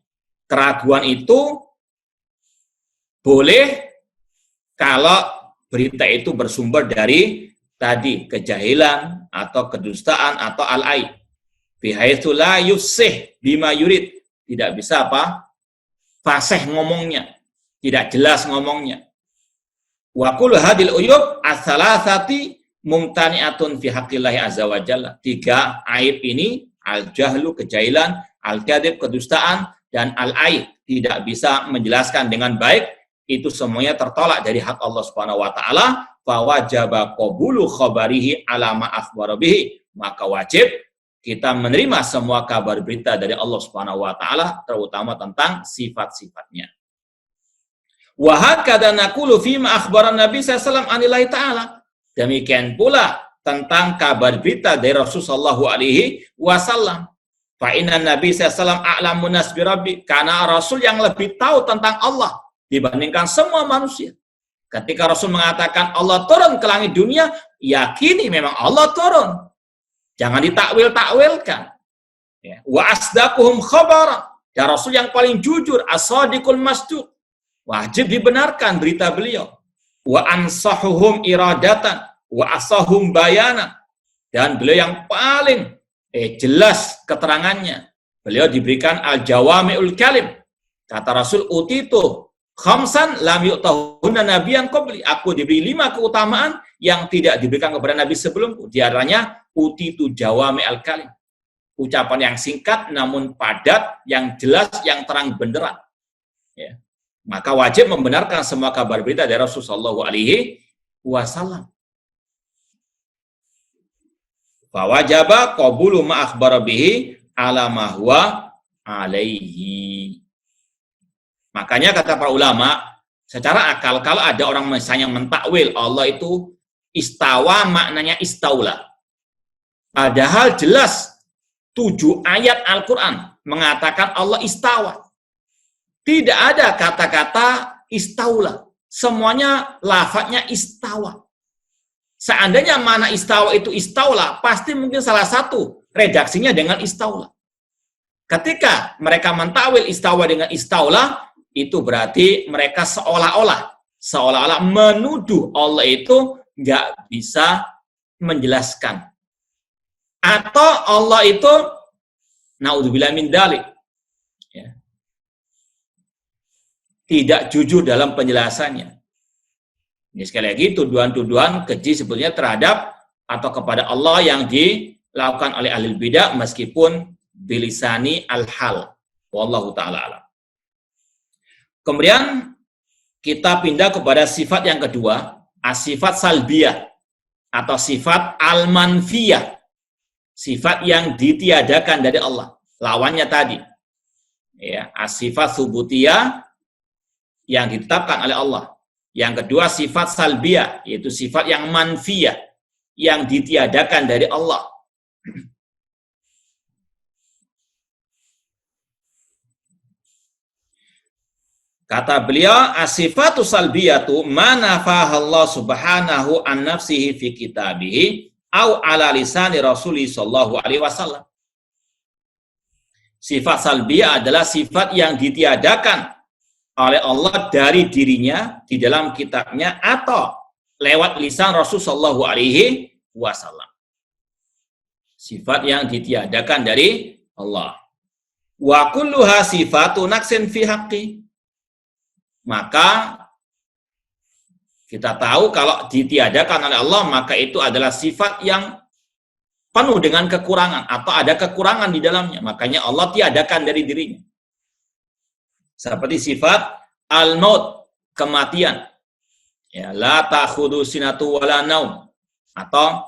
Keraguan itu boleh kalau berita itu bersumber dari tadi kejahilan atau kedustaan atau al-ai. Bihaitsu la yufsih bima yurid. Tidak bisa apa? Fasih ngomongnya. Tidak jelas ngomongnya. Wa kullu hadil uyub as-salasati mumtani'atun fi haqqillahi azza wa jalla. Tiga aib ini, al-jahlu, kejahilan, al-kadhib, kedustaan, dan al-aib, tidak bisa menjelaskan dengan baik, itu semuanya tertolak dari hak Allah Subhanahu wa taala, fa wajaba qabulu khabarihi ala ma akhbara bihi. Maka wajib kita menerima semua kabar berita dari Allah Subhanahu wa taala, terutama tentang sifat-sifatnya. Wa hakadha naqulu fi ma akhbara Nabi sallallahu alaihi wasallam. Demikian pula tentang kabar berita dari Rasulullah sallallahu alaihi wasallam. Fa inna Nabi sallallahu a'lamun nas bi rabbi, karena Rasul yang lebih tahu tentang Allah dibandingkan semua manusia. Ketika Rasul mengatakan Allah turun ke langit dunia, yakini memang Allah turun. Jangan ditakwil-takwilkan. Ya. Wa asdaquhum khabara. Ya Rasul yang paling jujur, as-sadiqul masduq. Wajib dibenarkan berita beliau. Wa ansahuhum iradatan, wa asahum bayanan. Dan beliau yang paling jelas keterangannya. Beliau diberikan al-jawami'ul kalim. Kata Rasul, utitu khamsan lam yu'tahunna nabiyan qabli. Aku diberi 5 keutamaan yang tidak diberikan kepada Nabi sebelumku. Di antaranya utitu jawami'ul kalim. Ucapan yang singkat namun padat, yang jelas, yang terang benderang. Ya. Maka wajib membenarkan semua kabar berita dari Rasulullah sallallahu alaihi wasallam. Fa wajaba qabulu ma akhbara bihi ala ma huwa alaihi. Makanya kata para ulama, secara akal kalau ada orang misalnya mentakwil Allah itu istawa maknanya istaula. Padahal jelas 7 ayat Al-Qur'an mengatakan Allah istawa. Tidak ada kata-kata istaula. semuanya lafadznya istawa. Seandainya mana istawa itu istaula, pasti mungkin salah satu redaksinya dengan istaula. Ketika mereka mentawil istawa dengan istaula, itu berarti mereka seolah-olah menuduh Allah itu nggak bisa menjelaskan. Atau Allah itu, naudzubillah min dzalik, ya, tidak jujur dalam penjelasannya. Ini sekali lagi tuduhan-tuduhan keji sebetulnya terhadap atau kepada Allah yang dilakukan oleh ahli bidah meskipun bilisani al-hal. Wallahu ta'ala alam. Kemudian kita pindah kepada sifat yang kedua, sifat salbiyah atau sifat al-manfiyah. Sifat yang ditiadakan dari Allah. Lawannya tadi. Ya, sifat subutiyah yang ditetapkan oleh Allah. Yang kedua sifat salbiyah, yaitu sifat yang manfiyah, yang ditiadakan dari Allah. Kata beliau, as-sifatu salbiyatu manafahallah subhanahu an nafsihi fi kitabihi au ala lisani rasuli sallallahu alaihi wasallam. Sifat salbiyah adalah sifat yang ditiadakan oleh Allah dari dirinya di dalam kitabnya atau lewat lisan Rasul sallallahu alaihi wasallam. Sifat yang ditiadakan dari Allah. Wa kulluha sifatu naqsin fi haqqi. Maka kita tahu kalau ditiadakan oleh Allah maka itu adalah sifat yang penuh dengan kekurangan atau ada kekurangan di dalamnya. Makanya Allah tiadakan dari dirinya. Seperti sifat al-maut, kematian. Ya, la ta'khudhu sinatu wala naum. Atau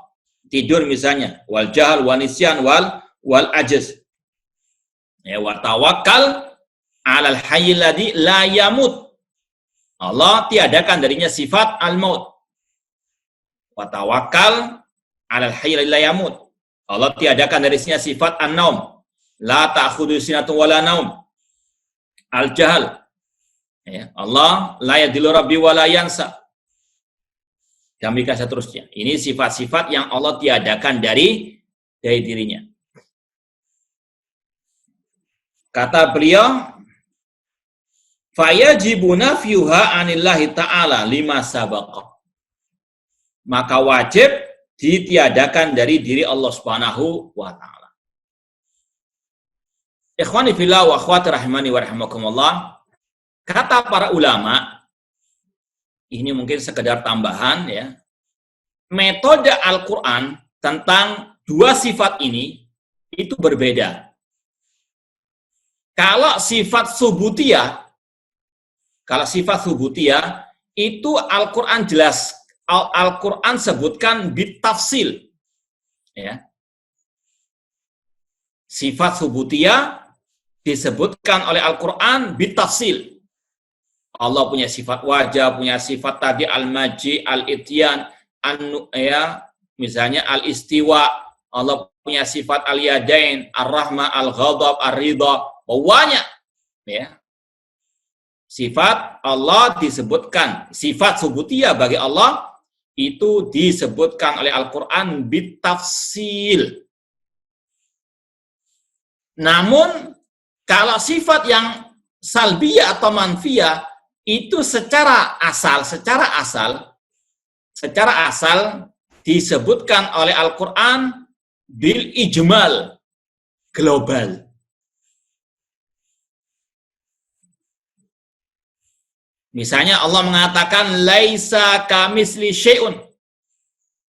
tidur misalnya, wal jahl wa nisyan wal ajz. Ya, wa tawakkal 'alal hayyil ladzi la yamut. Allah tiadakan darinya sifat al-maut. Wa tawakkal 'alal hayyil ladzi la yamut. Allah tiadakan darinya sifat an-naum. La ta'khudhu sinatu wala naum. Al-jahl. Ya, Allah la yadillu rabbi wa la yansa. Demikian seterusnya. Ini sifat-sifat yang Allah tiadakan dari dirinya. Kata beliau, fayajibu nafyuha anillahi ta'ala lima sabaqa. Maka wajib ditiadakan dari diri Allah Subhanahu wa taala. Ikhwani fillah wa akhwati rahimani wa rahimakumullah. Kata para ulama, ini mungkin sekedar tambahan ya. Metode Al-Qur'an tentang dua sifat ini itu berbeda. Kalau sifat subutiyah itu Al-Qur'an jelas, Al-Qur'an sebutkan bitafsil. Ya. Sifat subutiyah disebutkan oleh Al-Qur'an bitafsil. Allah punya sifat wajah, punya sifat tadi al-maji, al-ityan, misalnya al-istiwa. Allah punya sifat al-yadain, ar-rahmah, al-ghadab, ar-ridha. Banyak. Ya. Sifat Allah disebutkan, sifat subutiyah bagi Allah itu disebutkan oleh Al-Quran bitafsil. Namun, kalau sifat yang salbiyah atau manfiyah itu secara asal disebutkan oleh Al-Quran bil ijmal, global. Misalnya Allah mengatakan laisa kamisli syai'un.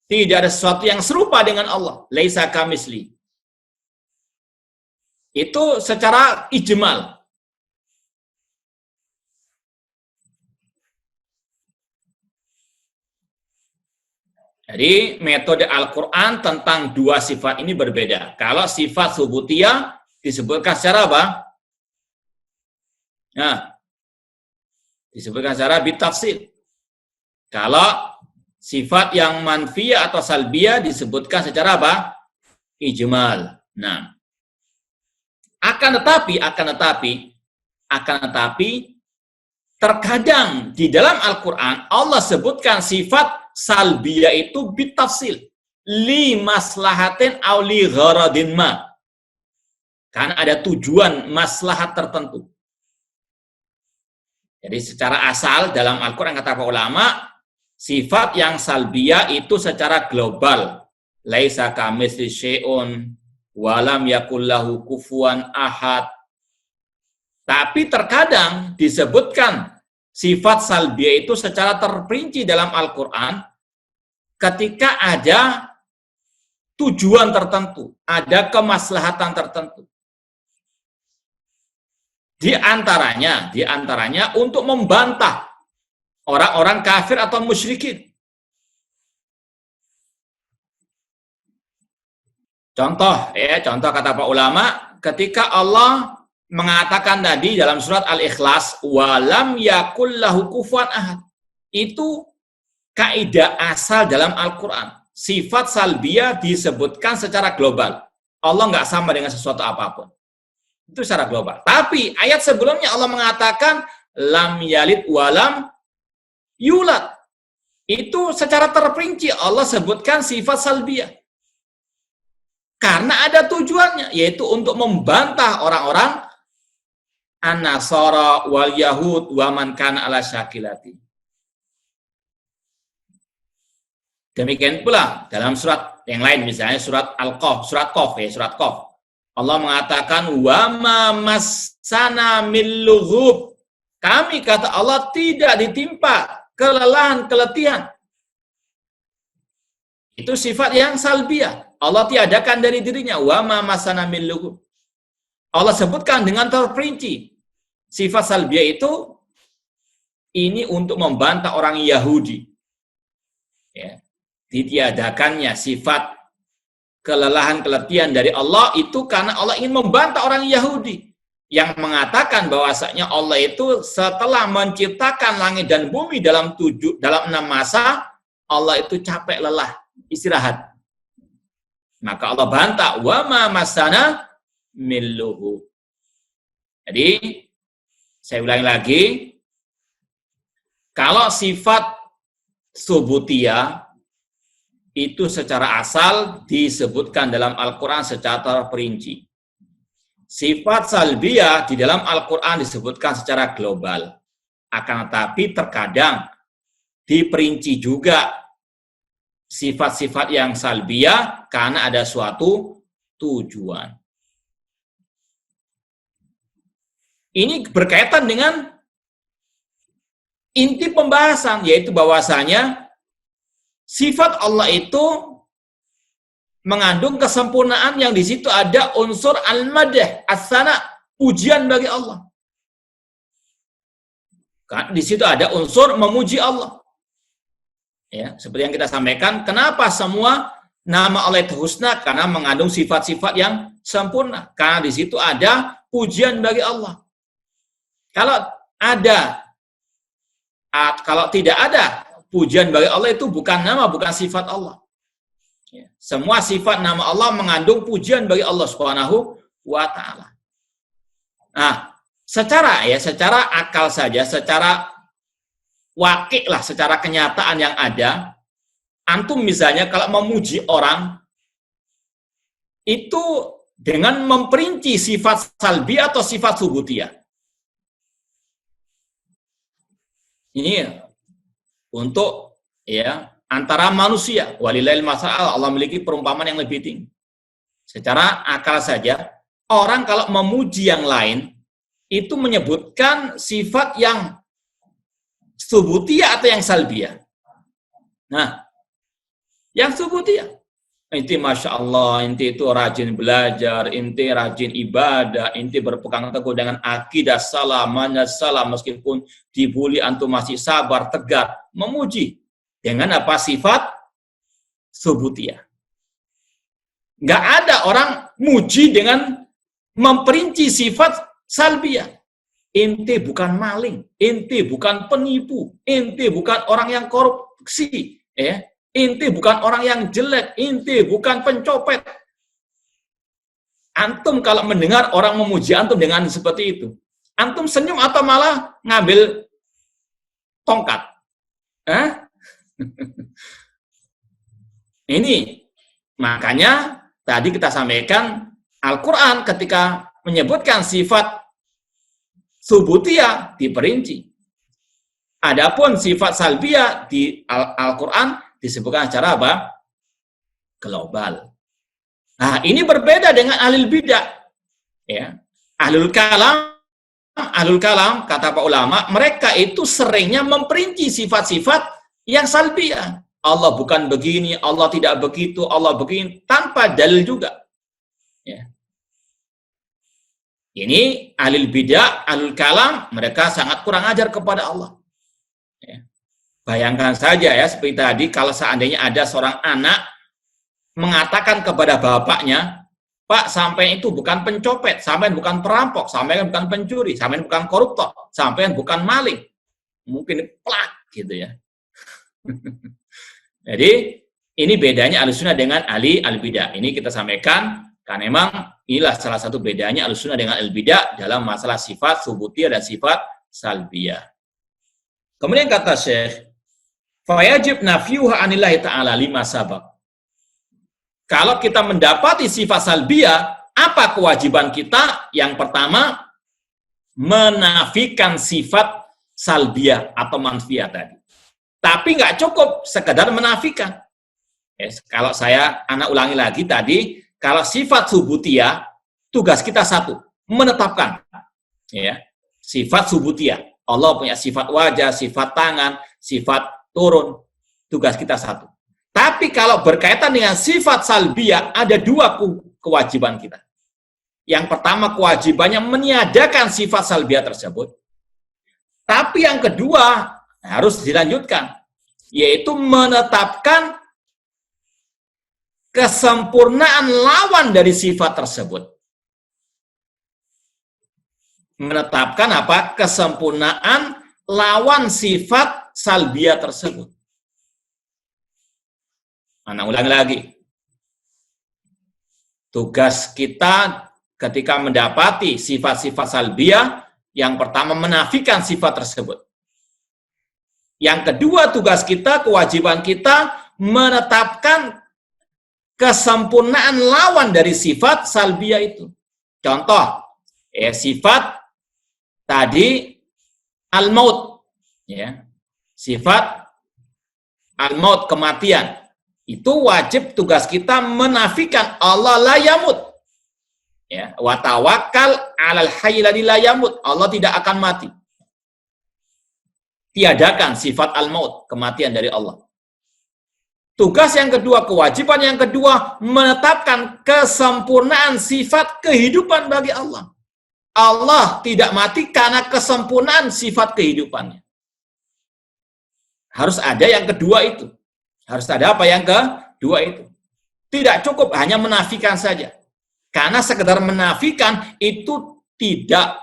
Tidak ada sesuatu yang serupa dengan Allah. Laisa kamisli. Itu secara ijmal. Jadi metode Al-Quran tentang dua sifat ini berbeda. Kalau sifat subutiyah disebutkan secara apa? Nah, disebutkan secara bitafsil. Kalau sifat yang manfiyah atau salbiyah disebutkan secara apa? Ijmal. Nah, akan tetapi terkadang di dalam Al-Quran Allah sebutkan sifat salbiyah itu bitafsil li maslahatin aw li gharadin ma, karena ada tujuan maslahat tertentu. Jadi secara asal dalam Al-Quran kata para ulama, sifat yang salbiyah itu secara global, laisa kamitsli syai'un walam yakul lahu kufuwan ahad. Tapi terkadang disebutkan sifat salbiyah itu secara terperinci dalam Al-Quran ketika ada tujuan tertentu, ada kemaslahatan tertentu. Di antaranya untuk membantah orang-orang kafir atau musyrikin. Contoh kata para ulama, ketika Allah mengatakan tadi dalam surat Al-Ikhlas, walam yakul lahu kufuwan ahad. Itu kaidah asal dalam Al-Quran. Sifat salbiyah disebutkan secara global. Allah nggak sama dengan sesuatu apapun. Itu secara global. Tapi ayat sebelumnya Allah mengatakan lam yalid walam yulad. Itu secara terperinci Allah sebutkan sifat salbiyah. Karena ada tujuannya, yaitu untuk membantah orang-orang an-nasara wal yahud wa man kana ala syakilati. Demikian pula dalam surat yang lain, misalnya surat Al-Qaf, surat Qaf. Allah mengatakan wa ma massana min lughub. Kami kata Allah tidak ditimpa kelelahan, keletihan. Itu sifat yang salbiyah. Allah tiadakan dari dirinya wa ma massana min lughub. Allah sebutkan dengan terperinci. Sifat salbiyah itu ini untuk membantah orang Yahudi. Ya. Ditiadakannya sifat kelelahan, keletihan dari Allah itu karena Allah ingin membantah orang Yahudi yang mengatakan bahwasanya Allah itu setelah menciptakan langit dan bumi dalam 6 masa, Allah itu capek, lelah, istirahat. Maka Allah bantah wa ma masana min lughub. Jadi saya ulangi lagi, kalau sifat subutiyah itu secara asal disebutkan dalam Al-Quran secara terperinci. Sifat salbiyah di dalam Al-Quran disebutkan secara global. Akan tetapi terkadang diperinci juga sifat-sifat yang salbiyah karena ada suatu tujuan. Ini berkaitan dengan inti pembahasan, yaitu bahwasanya sifat Allah itu mengandung kesempurnaan yang di situ ada unsur al-madah, as-sana, pujian bagi Allah. Kan di situ ada unsur memuji Allah. Ya, seperti yang kita sampaikan, kenapa semua nama Allah itu husna? Karena mengandung sifat-sifat yang sempurna. Karena di situ ada pujian bagi Allah. Kalau tidak ada pujian bagi Allah, itu bukan nama, bukan sifat Allah. Ya. Semua sifat nama Allah mengandung pujian bagi Allah Subhanahu wa ta'ala. Nah, secara akal saja, secara wakil lah, secara kenyataan yang ada, antum misalnya kalau memuji orang, itu dengan memperinci sifat salbi atau sifat subutiyah. Ini untuk antara manusia, walillahil masal, Allah memiliki perumpamaan yang lebih tinggi. Secara akal saja, orang kalau memuji yang lain itu menyebutkan sifat yang subutiyah atau yang salbiyah. Nah, yang subutiyah, inti masya Allah, inti itu rajin belajar, inti rajin ibadah, inti berpegang teguh dengan akidah salam, meskipun dibully antum masih sabar, tegar, memuji dengan apa sifat subutiyah. Nggak ada orang muji dengan memperinci sifat salbiyah. Inti bukan maling, inti bukan penipu, inti bukan orang yang korupsi, inti bukan orang yang jelek, inti bukan pencopet. Antum kalau mendengar orang memuji antum dengan seperti itu, antum senyum atau malah ngambil tongkat. Ini makanya tadi kita sampaikan Al-Quran ketika menyebutkan sifat subutiyah diperinci. Adapun sifat salbiyah di Al-Quran disebutkan secara apa? Global. Nah, ini berbeda dengan ahlul bidah. Ya. Ahlul kalam, kata pak ulama, mereka itu seringnya memperinci sifat-sifat yang salbiyah. Allah bukan begini, Allah tidak begitu, Allah begini, tanpa dalil juga. Ya. Ini ahlul bidah, ahlul kalam, mereka sangat kurang ajar kepada Allah. Ya. Bayangkan saja ya, seperti tadi, kalau seandainya ada seorang anak mengatakan kepada bapaknya, Pak, sampai itu bukan pencopet, sampai bukan perampok, sampai bukan pencuri, sampai bukan koruptor, sampai bukan maling. Mungkin plak gitu ya. Jadi, ini bedanya Ahlussunnah dengan ahli al-bidah. Ini kita sampaikan, karena memang inilah salah satu bedanya Ahlussunnah dengan al-bidah dalam masalah sifat subutiyah dan sifat salbiyah. Kemudian kata Syekh, fayajib nafyuha anillahi ta'ala lima sabab. Kalau kita mendapati sifat salbiyah, apa kewajiban kita? Yang pertama, menafikan sifat salbiyah atau manfiyah tadi. Tapi nggak cukup sekedar menafikan. Kalau anak ulangi lagi tadi, kalau sifat subutiyah, tugas kita satu, menetapkan. Ya, sifat subutiyah. Allah punya sifat wajah, sifat tangan, sifat turun. Tugas kita satu. Tapi kalau berkaitan dengan sifat salbiyah, ada dua kewajiban kita. Yang pertama, kewajibannya meniadakan sifat salbiyah tersebut. Tapi yang kedua, harus dilanjutkan, yaitu menetapkan kesempurnaan lawan dari sifat tersebut. Menetapkan apa? Kesempurnaan lawan sifat salbiyah tersebut. Anak ulangi lagi. Tugas kita ketika mendapati sifat-sifat salbiyah, yang pertama menafikan sifat tersebut. Yang kedua, tugas kita, kewajiban kita menetapkan kesempurnaan lawan dari sifat salbiyah itu. Contoh, sifat tadi al-maut, ya. Sifat al-maut, kematian. Itu wajib tugas kita menafikan Allah la yamut. Ya, wa tawakkal 'alal hayy alladzi la yamut. Allah tidak akan mati. Tiadakan sifat al-maut, kematian dari Allah. Tugas yang kedua, kewajiban yang kedua, menetapkan kesempurnaan sifat kehidupan bagi Allah. Allah tidak mati karena kesempurnaan sifat kehidupannya. Harus ada yang kedua itu. Harus ada apa yang kedua itu. Tidak cukup hanya menafikan saja. Karena sekedar menafikan itu tidak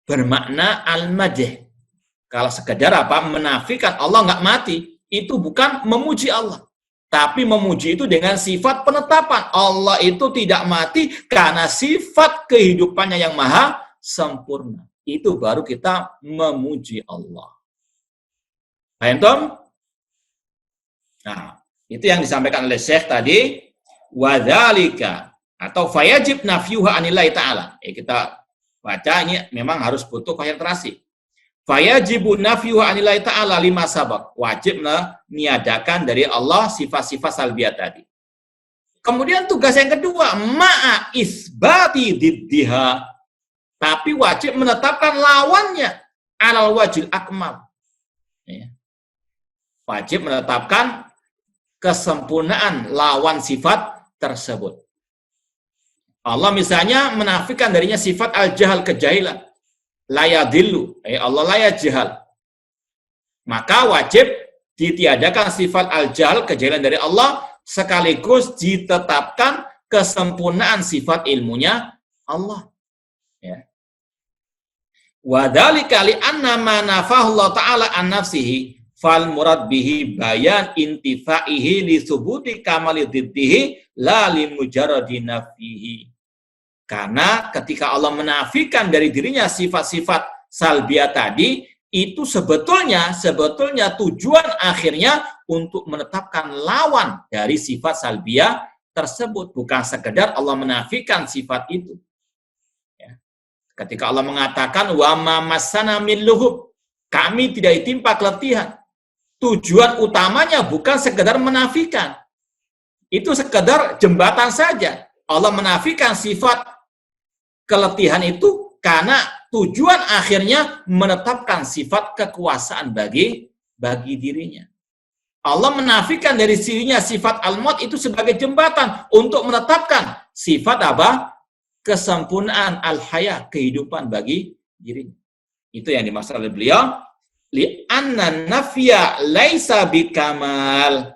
bermakna al-madh. Kalau sekedar apa? Menafikan Allah nggak mati, itu bukan memuji Allah. Tapi memuji itu dengan sifat penetapan. Allah itu tidak mati karena sifat kehidupannya yang maha sempurna. Itu baru kita memuji Allah. Paham, Tom? Nah, itu yang disampaikan oleh Syekh tadi, wadzalika atau fayajib nafyuha anillahi ta'ala. Kita baca ini memang harus butuh konsentrasi. Fayajibu nafyuha anillahi ta'ala lima sabab. Wajib meniadakan dari Allah sifat-sifat salbiyah tadi. Kemudian tugas yang kedua, ma'a isbati diddiha. Tapi wajib menetapkan lawannya alal wajil akmal. Wajib menetapkan kesempurnaan lawan sifat tersebut. Allah misalnya menafikan darinya sifat al-jahal, kejahilan. La yadillu, Allah la yajhal. Maka wajib ditiadakan sifat al-jahal, kejahilan dari Allah, sekaligus ditetapkan kesempurnaan sifat ilmunya Allah. Ya. Wa dzalika li anna ma nafahu Allah ta'ala an nafsihi fal murad bihi bayan intifaihi li subuti kamali diddihi la li mujarradi nafihi. Karena ketika Allah menafikan dari dirinya sifat-sifat salbiyah tadi, itu sebetulnya tujuan akhirnya untuk menetapkan lawan dari sifat salbiyah tersebut, bukan sekedar Allah menafikan sifat itu. Ya. Ketika Allah mengatakan wa ma massana min lughub, kami tidak ditimpa keletihan, tujuan utamanya bukan sekedar menafikan, itu sekedar jembatan saja. Allah menafikan sifat keletihan itu karena tujuan akhirnya menetapkan sifat kekuasaan bagi dirinya. Allah menafikan dari dirinya sifat al-maut itu sebagai jembatan untuk menetapkan sifat apa? Kesempurnaan al-haya, kehidupan bagi dirinya. Itu yang dimaksud oleh beliau, li'anna nafya laisa bikamal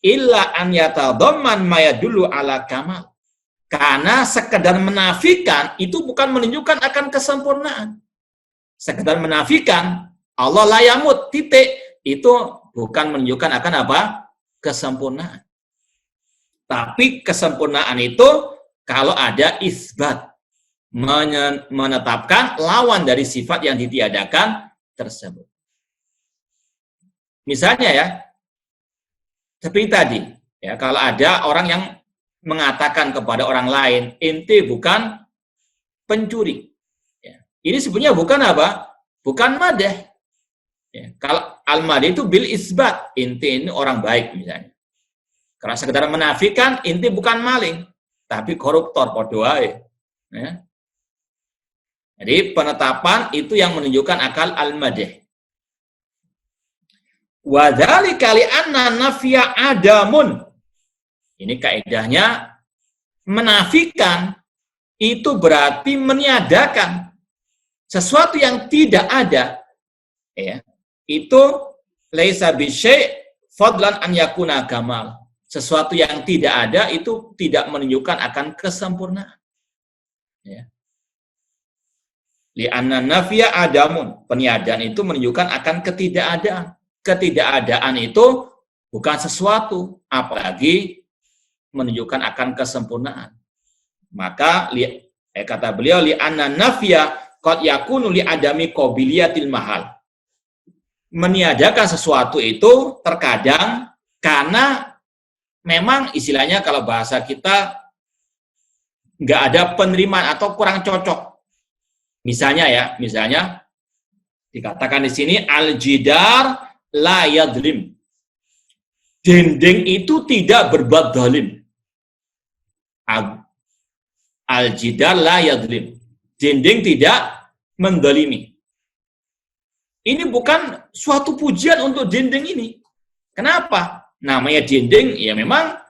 illa an yatadamman ma yadullu ala kamal. Karena sekedar menafikan itu bukan menunjukkan akan kesempurnaan. Sekedar menafikan Allah la yamut, titik, itu bukan menunjukkan akan apa? Kesempurnaan. Tapi kesempurnaan itu kalau ada isbat, menetapkan lawan dari sifat yang ditiadakan tersebut. Misalnya ya, seperti tadi, ya, kalau ada orang yang mengatakan kepada orang lain, ente bukan pencuri. Ya. Ini sebenarnya bukan apa? Bukan madah. Ya. Kalau al-madah itu bil isbat, ente ini orang baik misalnya. Karena sekedar menafikan, ente bukan maling, tapi koruptor, podoai. Ya. Jadi penetapan itu yang menunjukkan akal al-madah. Wa dzalika li anna nafya adamun. Ini kaidahnya, menafikan itu berarti meniadakan sesuatu yang tidak ada. Ya. Itu laisa bisyai' fadlan an yakuna kamal. Sesuatu yang tidak ada itu tidak menunjukkan akan kesempurnaan. Ya. Li'anna nafya adamun. Peniadaan itu menunjukkan akan ketidakadaan. Ketidakadaan itu bukan sesuatu, apalagi menunjukkan akan kesempurnaan. Maka kata beliau, li'anna nafya qad yakunu li adami qabiliyatil mahal. Meniadakan sesuatu itu terkadang karena memang istilahnya kalau bahasa kita nggak ada penerimaan atau kurang cocok. Misalnya dikatakan di sini al-jidar la yadlim. Dinding itu tidak berbuat zalim. Al-jidar la yadlim. Dinding tidak mendolimi. Ini bukan suatu pujian untuk dinding ini. Kenapa? Namanya dinding, ya memang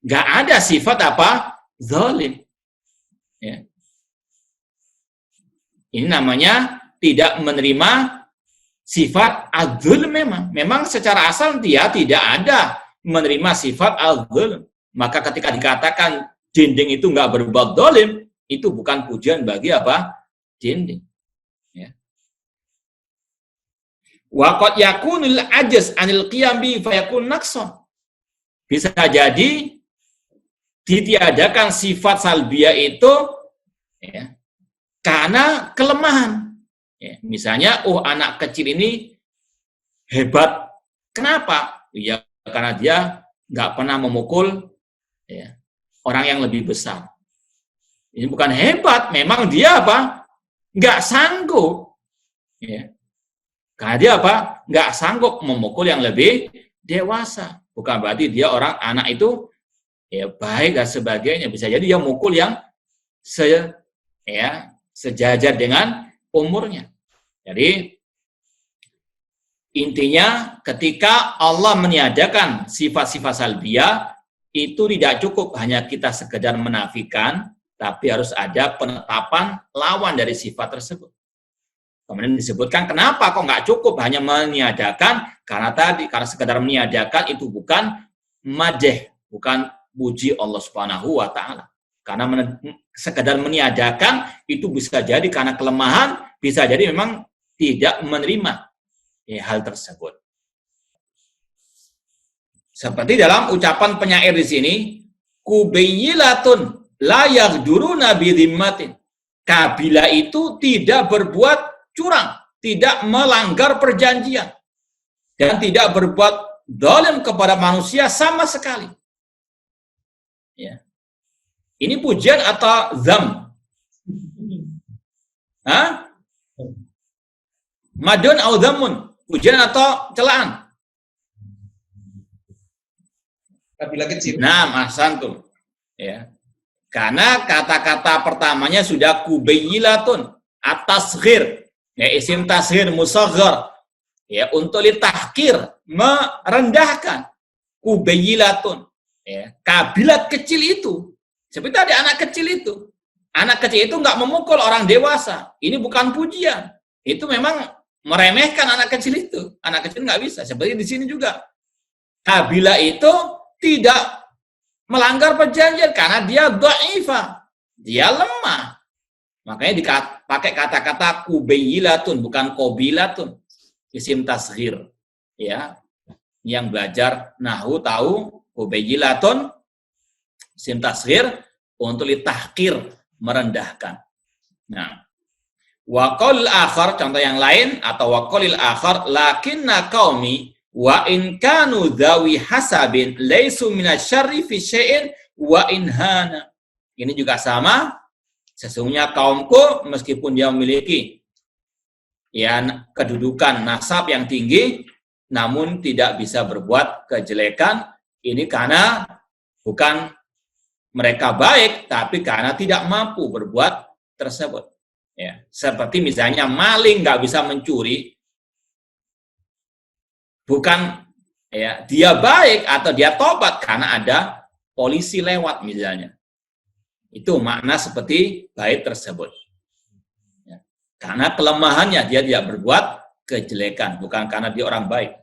nggak ada sifat apa? Zalim. Ya. Ini namanya tidak menerima sifat adzul memang. Memang secara asal dia tidak ada menerima sifat adzul. Maka ketika dikatakan dinding itu nggak berbuat zalim, itu bukan pujian bagi apa? Dinding. Ya. Wa qad yakunul ajz anil qiyam bi fayakun naqsan. Bisa jadi ditiadakan sifat salbiyah itu ya, karena kelemahan. Ya, misalnya, anak kecil ini hebat. Kenapa? Ya karena dia nggak pernah memukul ya, orang yang lebih besar. Ini bukan hebat, memang dia apa? Nggak sanggup. Ya. Karena dia apa? Nggak sanggup memukul yang lebih dewasa. Bukan berarti dia anak itu ya baik dan sebagainya. Bisa jadi dia mukul yang sejajar dengan umurnya. Jadi intinya ketika Allah meniadakan sifat-sifat salbiyah itu tidak cukup hanya kita sekedar menafikan, tapi harus ada penetapan lawan dari sifat tersebut. Kemudian disebutkan kenapa kok nggak cukup hanya meniadakan, karena sekedar meniadakan itu bukan madeh, bukan puji Allah Subhanahu wa taala. Karena sekedar meniadakan itu bisa jadi karena kelemahan, bisa jadi memang tidak menerima hal tersebut. Seperti dalam ucapan penyair di sini, kubayyilatun la yaghduruna bi dhimmatin. Kabilah itu tidak berbuat curang, tidak melanggar perjanjian dan tidak berbuat zalim kepada manusia sama sekali. Ya. Ini pujian atau zam? Hah? Madun atau zamun? Pujian atau celaan? Kabila kecil. Nah, ahsantum. Ya. Karena kata-kata pertamanya sudah kubayyilatun, at-tasghir, ya isim tasghir musaghar. Ya, untuk litahkir, merendahkan. Kubayyilatun. Ya, kabilat kecil itu. Seperti tadi anak kecil itu. Anak kecil itu nggak memukul orang dewasa. Ini bukan pujian. Itu memang meremehkan anak kecil itu. Anak kecil nggak bisa. Seperti di sini juga. Kabilah itu tidak melanggar perjanjian karena dia dhaifah, dia lemah. Makanya dipakai kata-kata kubayyilatun, bukan qabilatun. Isim tasghir. Ya. Yang belajar nahwu tahu kubayyilatun isim tasghir untuk litahkir, merendahkan. Nah, wa qaul akhar, contoh yang lain, atau wa qaulil akhar lakinna qaumi wa in kanu dzawi hasabin laisu minasyarri fi syai'in wa in hana. Ini juga sama. Sesungguhnya kaumku meskipun dia memiliki ya kedudukan nasab yang tinggi namun tidak bisa berbuat kejelekan. Ini karena bukan mereka baik tapi karena tidak mampu berbuat tersebut. Ya, seperti misalnya maling nggak bisa mencuri. Bukan ya dia baik atau dia tobat karena ada polisi lewat misalnya. Itu makna seperti baik tersebut. Ya. Karena kelemahannya dia tidak berbuat kejelekan, bukan karena dia orang baik.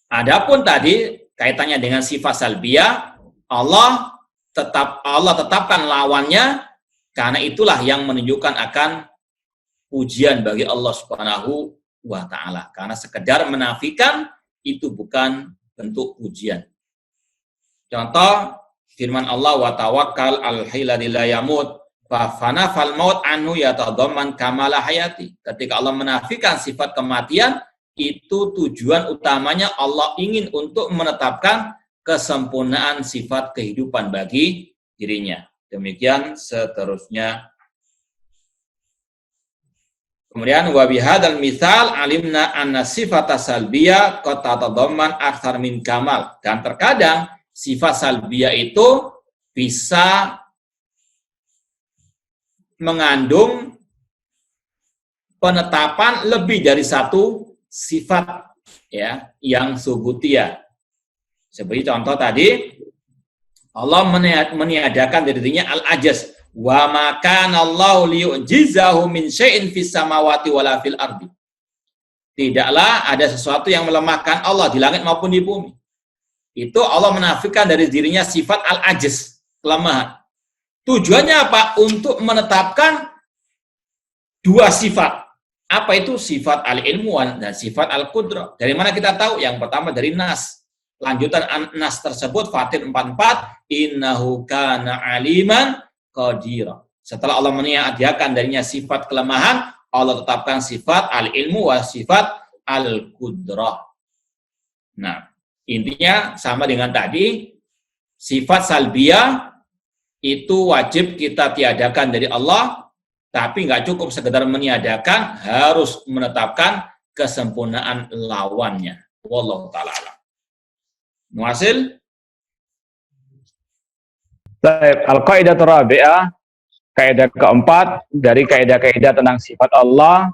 Adapun tadi kaitannya dengan sifat salbiyah, Allah tetapkan lawannya karena itulah yang menunjukkan akan pujian bagi Allah Subhanahu wa ta'ala. Karena sekedar menafikan itu bukan bentuk pujian. Contoh firman Allah wa tawakkal al-hayladzi la yamut fa fanafal maut anhu yatadamman kamala hayati. Ketika Allah menafikan sifat kematian, itu tujuan utamanya Allah ingin untuk menetapkan kesempurnaan sifat kehidupan bagi dirinya. Demikian seterusnya. Kemudian wa bihadzal misal alimna anna sifat salbiyah qad tatadamman aktsar min kamal. Dan terkadang sifat salbiyah itu bisa mengandung penetapan lebih dari satu sifat ya yang subutiyah. Seperti contoh tadi Allah meniadakan dari dirinya al-ajaz. Wa ma kana Allahu liyu'jizahu min syai'in fis samawati wala fil ardi. Tidaklah ada sesuatu yang melemahkan Allah di langit maupun di bumi. Itu Allah menafikan dari dirinya sifat al-ajaz, kelemahan. Tujuannya apa? Untuk menetapkan dua sifat. Apa itu? Sifat al-ilmu dan sifat al-qudrah. Dari mana kita tahu? Yang pertama dari nas. Lanjutan nas tersebut Fatir 44, innahu kana aliman qadira. Setelah Allah meniadakan darinya sifat kelemahan, Allah tetapkan sifat al-ilmu wa sifat al-qudrah. Nah, intinya sama dengan tadi, sifat salbiyah itu wajib kita tiadakan dari Allah, tapi nggak cukup sekedar meniadakan, harus menetapkan kesempurnaan lawannya. Wallahu ta'ala alam. Muhasil? Baik, al-qaidah rabi'ah, kaidah keempat dari kaidah-kaidah tentang sifat Allah.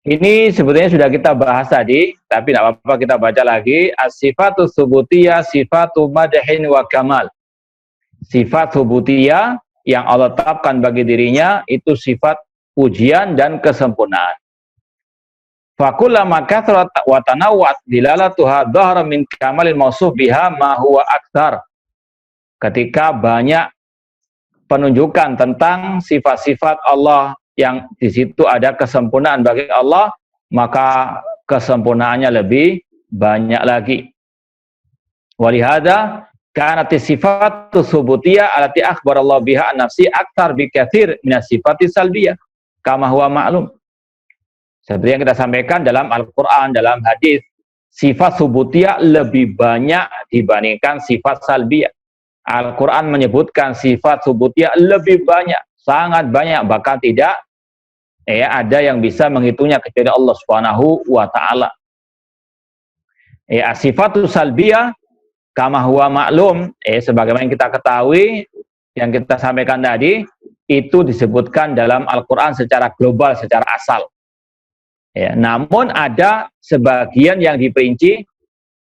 Ini sebetulnya sudah kita bahas tadi, tapi tidak apa-apa kita baca lagi. As-sifatu subutiyah sifatu madhin wa kamal. Sifat subutiyah yang Allah tetapkan bagi dirinya itu sifat pujian dan kesempurnaan. Fakullama kathrat wa tanawwat dilalatuha dhahara min kamalil mausuf biha ma huwa aktsar. Ketika banyak penunjukan tentang sifat-sifat Allah yang di situ ada kesempurnaan bagi Allah, maka kesempurnaannya lebih banyak lagi. Walihada kanat sifatu subutiyah allati akhbarallahu biha an nafsi aktsar bi katsir min sifati salbiyah kama huwa ma'lum. Seperti yang kita sampaikan dalam Al-Quran, dalam hadis, sifat subutiyah lebih banyak dibandingkan sifat salbiyah. Al-Quran menyebutkan sifat subutiyah lebih banyak, sangat banyak, bahkan tidak ada yang bisa menghitungnya kecuali Allah Subhanahu wa taala. Sifatul salbiyah kama huwa maklum, sebagaimana yang kita ketahui, yang kita sampaikan tadi, itu disebutkan dalam Al-Quran secara global, secara asal. Namun ada sebagian yang diperinci,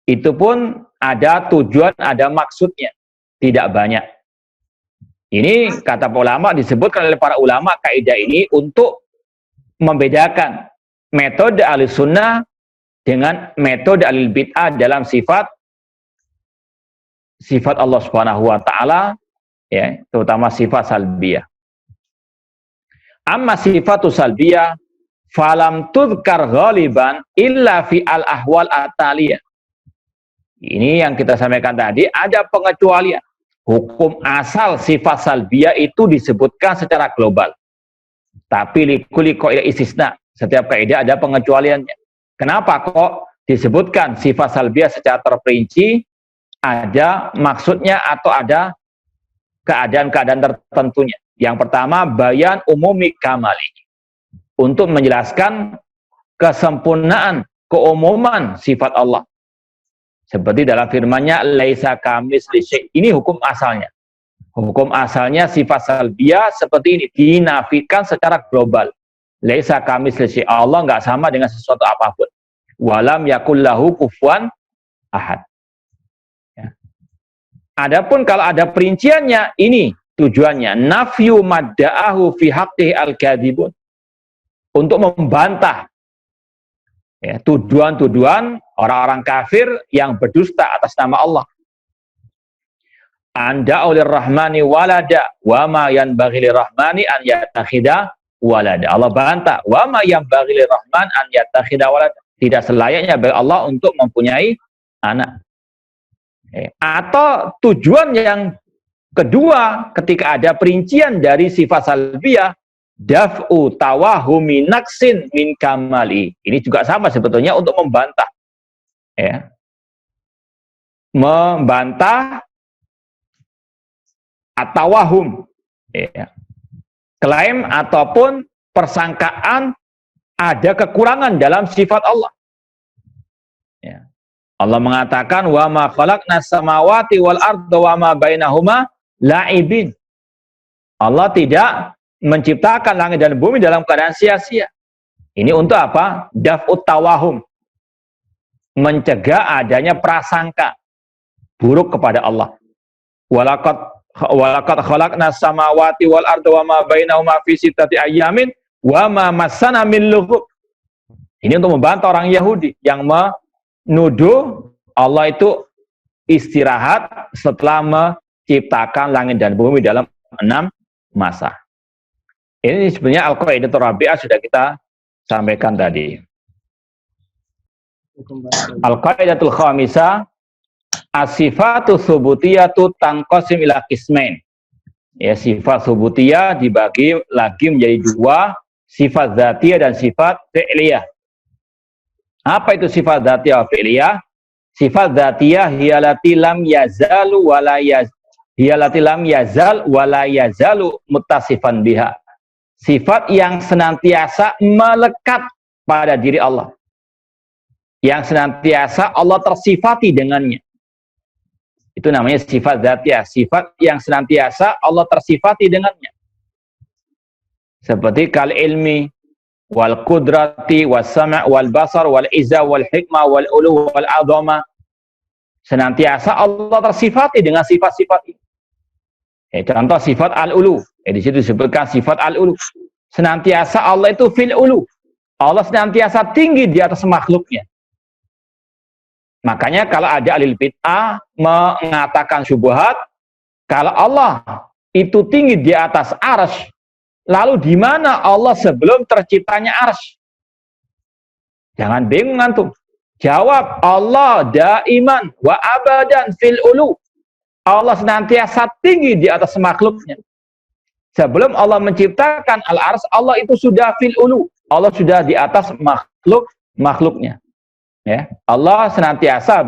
itu pun ada tujuan, ada maksudnya, tidak banyak. Ini kata ulama, disebutkan oleh para ulama kaidah ini untuk membedakan metode ahli sunnah dengan metode ahli bid'ah dalam sifat Allah Subhanahu wa taala, terutama sifat salbiyah. Amma sifatus salbiyah falam tudkar ghaliban illa fi al-ahwal at-taliyah. Ini yang kita sampaikan tadi, ada pengecualian. Hukum asal sifat salbiyah itu disebutkan secara global. Tapi likulli qaidah istisna, setiap kaidah ada pengecualiannya. Kenapa kok disebutkan sifat salbiyah secara terperinci, ada maksudnya atau ada keadaan-keadaan tertentunya. Yang pertama, bayan umumi kamali, untuk menjelaskan kesempurnaan, keumuman sifat Allah. Seperti dalam firman-Nya, laisa kamitslihi syai'. Ini hukum asalnya. Hukum asalnya sifat salbiyah seperti ini, dinafikan secara global. Laisa kamitslihi syai'. Allah enggak sama dengan sesuatu apapun. Walam yakul lahu kufuwan ahad. Adapun kalau ada perinciannya, ini tujuannya nafyu madda'ahu fi haqqihi al-kadzibun, untuk membantah tuduhan-tuduhan orang-orang kafir yang berdusta atas nama Allah. Anda olir rahmani walada wa ma yanbaghi lirrahmani an yattakhidha walada. Allah bantah, wa ma yanbaghi lirrahman an yattakhidha walada. Tidak selayaknya bagi Allah untuk mempunyai anak. Atau tujuan yang kedua, ketika ada perincian dari sifat salbiyah, daf'u tawahumi naksin min kamali. Ini juga sama sebetulnya untuk membantah. Membantah atawahum. Klaim ataupun persangkaan ada kekurangan dalam sifat Allah. Allah mengatakan, wa ma khalaqnas samawati wal arda wa ma bainahuma la'ibin. Allah tidak menciptakan langit dan bumi dalam keadaan sia-sia. Ini untuk apa? Daf'ut tawahum. Mencegah adanya prasangka buruk kepada Allah. Walaqad khalaqnas samawati wal arda wa ma bainahuma fi sittati ayyamin wa ma massana min lughub. Ini untuk membantah orang Yahudi yang menuduh Allah itu istirahat setelah menciptakan langit dan bumi dalam 6 masa. Ini sebenarnya Al-Qaidatul Rabi'ah sudah kita sampaikan tadi. Al-Qaidatul Khamisah, as-sifatu subutiyatu tanqasim ila qismain. Sifat subutiyah dibagi lagi menjadi 2, sifat dzatiyah dan sifat fi'liyah. Apa itu sifat dzatiyah wa fi'liyah? Sifat dzatiyah hiyalati lam yazalu wala yazalu muttasifan biha. Sifat yang senantiasa melekat pada diri Allah. Yang senantiasa Allah tersifati dengannya. Itu namanya sifat dzatiyah, sifat yang senantiasa Allah tersifati dengannya. Seperti kal ilmi wal qudrati was sam' wal basar wal izza wal hikmah wal ulu wal azama. Senantiasa Allah tersifati dengan sifat-sifat ini. Contoh sifat al-ulu. Di situ disebutkan sifat al-ulu. Senantiasa Allah itu fil ulu. Allah senantiasa tinggi di atas makhluknya. Makanya kalau ada ahli bid'ah mengatakan syubhat, kalau Allah itu tinggi di atas arsy, lalu di mana Allah sebelum terciptanya arsy? Jangan bingung antum. Jawab, Allah daiman wa abadan fil ulu. Allah senantiasa tinggi di atas makhluknya. Sebelum Allah menciptakan al-arsy, Allah itu sudah fil ulu, Allah sudah di atas makhluknya. Ya, Allah senantiasa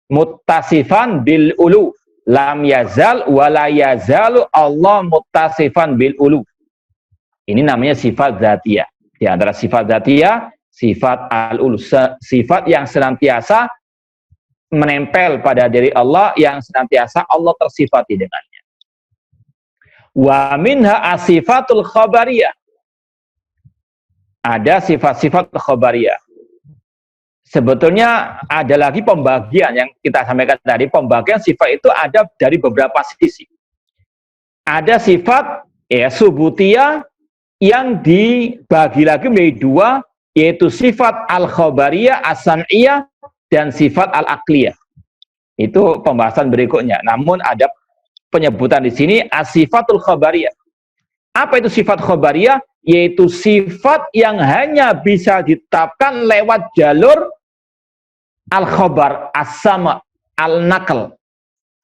muttasifan bil ulu, lam yazal wala yazalu Allah muttasifan bil ulu. Ini namanya sifat dzatiyah. Di antara sifat dzatiyah, sifat al-ulu, sifat yang senantiasa menempel pada diri Allah, yang senantiasa Allah tersifati dengannya. Wa minha asifatul khabariyah. Ada sifat-sifat khabariyah. Sebetulnya ada lagi pembagian yang kita sampaikan tadi. Pembagian sifat itu ada dari beberapa sisi. Ada sifat subutiyah yang dibagi lagi menjadi dua, yaitu sifat al-khabariyah, as-sam'iyah, dan sifat al-aqliyah. Itu pembahasan berikutnya. Namun ada penyebutan di sini as-sifatul khabariyah. Apa itu sifat khabariyah? Yaitu sifat yang hanya bisa ditetapkan lewat jalur al-khabar, as-sama, al-naql.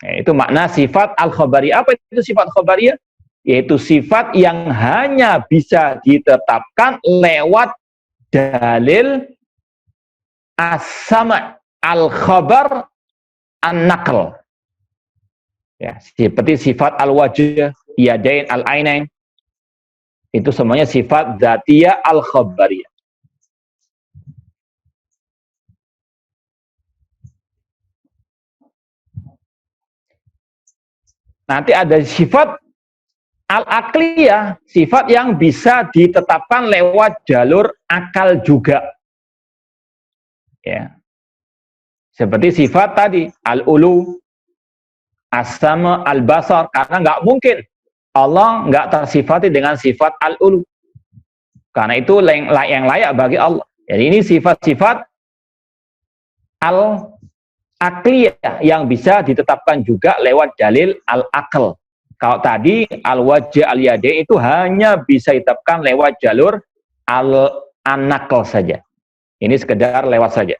Itu makna sifat al-khabariyah. Apa itu sifat khabariyah? Yaitu sifat yang hanya bisa ditetapkan lewat dalil as-sama, al-khabar, an-naql. Ya, seperti sifat al-wajh, yadain, al-ainain. Itu semuanya sifat dzatiyah al-khabariyah. Nanti ada sifat al-aqliyah, sifat yang bisa ditetapkan lewat jalur akal juga. Ya. Seperti sifat tadi, al-ulu, as-sama, al-basar, karena nggak mungkin Allah nggak tersifati dengan sifat al-ulu. Karena itu yang layak bagi Allah. Jadi ini sifat-sifat al-aqliyah yang bisa ditetapkan juga lewat dalil al-aql. Kalau tadi al-wajh, al-yadain itu hanya bisa ditetapkan lewat jalur al-naql saja. Ini sekedar lewat saja.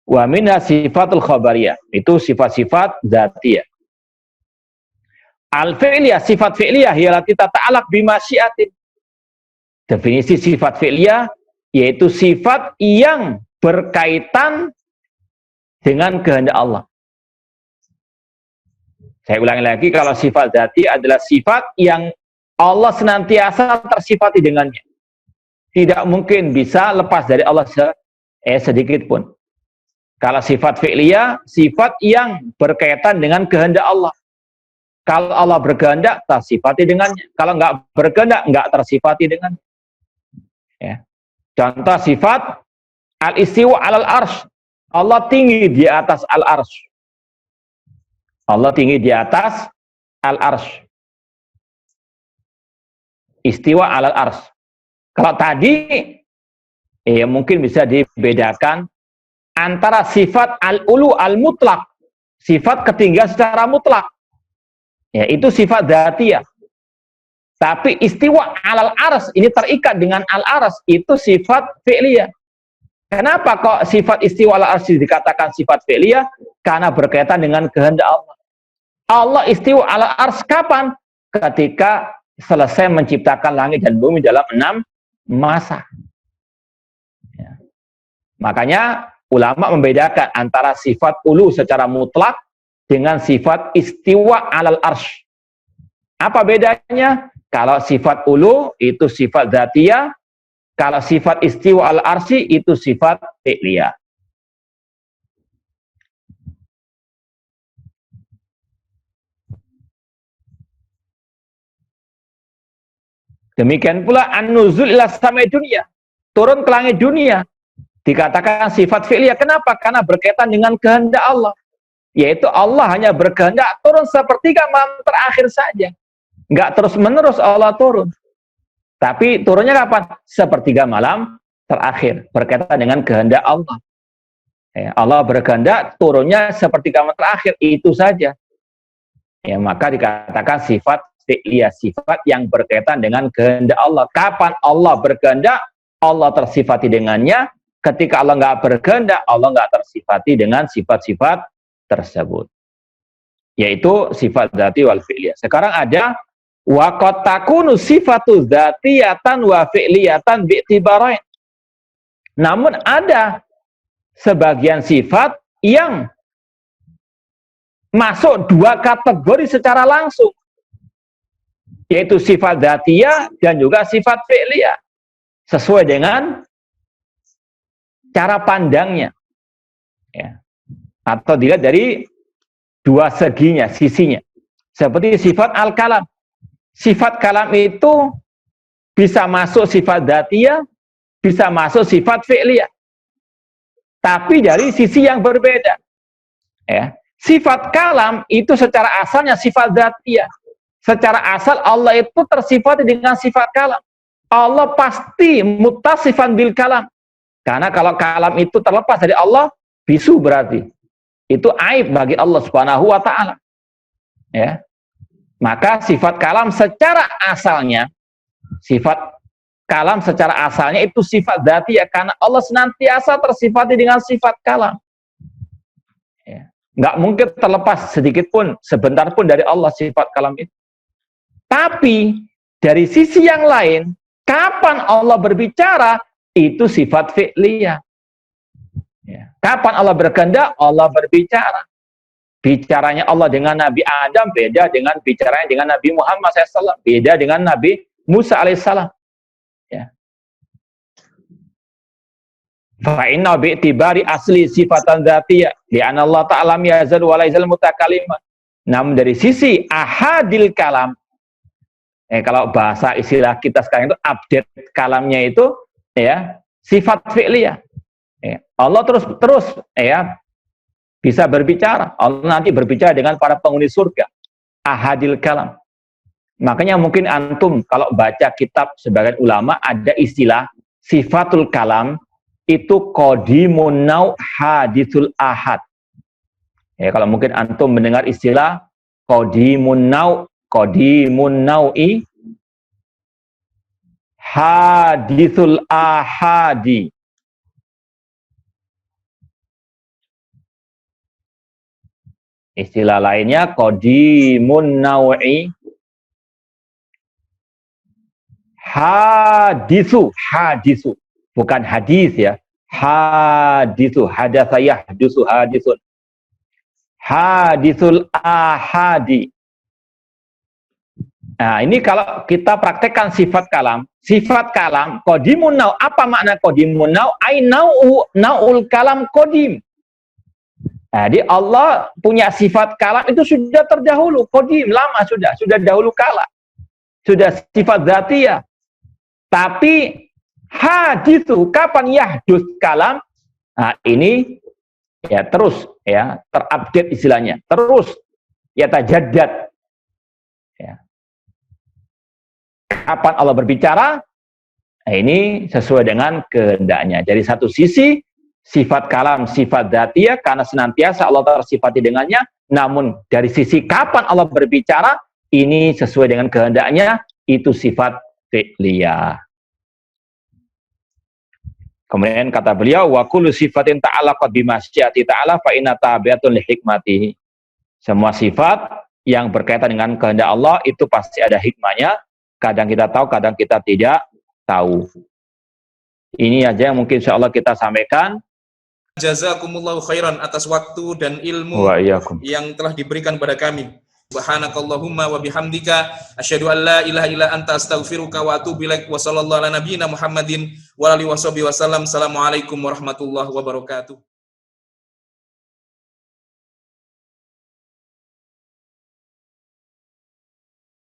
Wa minha sifatul khabariyah, itu sifat-sifat dzatiyah. Al-fi'liyah, sifat fi'liyah yaitu tata'alaq bimasyiatin. Definisi sifat fi'liyah yaitu sifat yang berkaitan dengan kehendak Allah. Saya ulangi lagi, kalau sifat dzati adalah sifat yang Allah senantiasa tersifati dengannya. Tidak mungkin bisa lepas dari Allah sedikit pun. Kalau sifat fi'liyah, sifat yang berkaitan dengan kehendak Allah. Kalau Allah berkehendak, tersifati dengannya. Kalau nggak berkehendak, nggak tersifati dengannya. Ya. Contoh sifat al-istiwa alal arsh. Allah tinggi di atas al-arsh. Allah tinggi di atas al-arsh. Istiwa alal arsh. Kalau tadi, mungkin bisa dibedakan antara sifat al-ulu al-mutlak, sifat ketinggian secara mutlak. Ya, itu sifat dzatiyah. Tapi istiwa alal arsy ini terikat dengan al-arsy, itu sifat fi'liyah. Kenapa kok sifat istiwa alal arsy dikatakan sifat fi'liyah? Karena berkaitan dengan kehendak Allah. Allah istiwa alal arsy kapan? Ketika selesai menciptakan langit dan bumi dalam 6 masa. Ya. Makanya ulama membedakan antara sifat ulu secara mutlak dengan sifat istiwa alal arsy. Apa bedanya? Kalau sifat ulu itu sifat dzatiyah, kalau sifat istiwa alal arsy itu sifat fi'liyah. Demikian pula an-nuzul ila samai dunia, turun ke langit dunia. Dikatakan sifat fi'liyah. Kenapa? Karena berkaitan dengan kehendak Allah. Yaitu Allah hanya berkehendak turun sepertiga malam terakhir saja. Nggak terus-menerus Allah turun. Tapi turunnya kapan? Sepertiga malam terakhir. Berkaitan dengan kehendak Allah. Ya, Allah berkehendak turunnya sepertiga malam terakhir. Itu saja. Ya, maka dikatakan sifat fi'liyah. Sifat yang berkaitan dengan kehendak Allah. Kapan Allah berkehendak, Allah tersifati dengannya. Ketika Allah nggak berkehendak, Allah nggak tersifati dengan sifat-sifat tersebut. Yaitu sifat dzati wal fi'liyah. Sekarang ada Wa qad takunu sifatu dzatiyatan wa fi'liyatan bi'tibarain. Namun ada sebagian sifat yang masuk dua kategori secara langsung, yaitu sifat dzatiyah dan juga sifat fi'liyah, sesuai dengan cara pandangnya, ya. Atau dilihat dari dua seginya, sisinya. Seperti sifat al-kalam. Sifat kalam itu bisa masuk sifat dzatiyah, bisa masuk sifat fi'liyah, tapi dari sisi yang berbeda, ya. Sifat kalam itu secara asalnya sifat dzatiyah. Secara asal Allah itu tersifati dengan sifat kalam. Allah pasti muttasifan bil kalam. Karena kalau kalam itu terlepas dari Allah, bisu berarti. Itu aib bagi Allah Subhanahu wa taala. Ya. Maka sifat kalam secara asalnya, itu sifat dzatiyah, karena Allah senantiasa tersifati dengan sifat kalam. Ya. Nggak mungkin terlepas sedikit pun, sebentar pun dari Allah sifat kalam itu. Tapi dari sisi yang lain, kapan Allah berbicara, itu sifat fi'liyah. Ya. Kapan Allah berkehendak, Allah berbicara. Bicaranya Allah dengan Nabi Adam beda dengan bicaranya dengan Nabi Muhammad SAW, beda dengan Nabi Musa alaihissalam. Ya. Fa'inna bi'tibari asli sifatan dzatiyah li'anna Allah ta'ala yazal wa la yazal mutakalliman. Namun dari sisi ahadil kalam, kalau bahasa istilah kita sekarang itu update kalamnya itu, ya, sifat fi'liyah. Ya. Allah terus ya bisa berbicara. Allah nanti berbicara dengan para penghuni surga. Ahadil kalam. Makanya mungkin antum kalau baca kitab sebagian ulama ada istilah sifatul kalam itu qadimun nau' hadithul ahad. Ya, kalau mungkin antum mendengar istilah qadimun nau'i hadithul ahadi. Istilah lainnya qadimun nau'i hadisu, bukan hadis ya. Hadisu, hadatsa yahdusu hadisun. Hadisul ahadi. Nah, ini kalau kita praktekkan sifat kalam qadimun nau'. Apa makna qadimun nau'? Ai nau'ul kalam qadim. Jadi Allah punya sifat kalam itu sudah terdahulu, qadim, lama sudah dahulu kala. Sudah sifat dzatiyah. Tapi hadithu, kapan yahdus kalam? Nah, ini ya terus ya terupdate istilahnya. Terus ya tajaddad. Ya. Kapan Allah berbicara? Nah, ini sesuai dengan kehendaknya. Dari satu sisi sifat kalam, sifat dzatiyah karena senantiasa Allah tersifati dengannya. Namun dari sisi kapan Allah berbicara, ini sesuai dengan kehendaknya, itu sifat fi'liyah. Kemudian kata beliau, wa kullu sifatin ta'alaqat bi masyiati ta'ala fa inna tabi'atun li hikmatihi. Semua sifat yang berkaitan dengan kehendak Allah itu pasti ada hikmahnya. Kadang kita tahu, kadang kita tidak tahu. Ini aja yang mungkin insyaallah kita sampaikan. Jazakumullahu khairan atas waktu dan ilmu yang telah diberikan kepada kami. Subhanakallahumma wa bihamdika asyhadu an la ilaha illa anta astaghfiruka wa atubu ilaik. Wa sallallahu ala nabiyyina Muhammadin wa alihi wasallam. Assalamualaikum warahmatullahi wabarakatuh.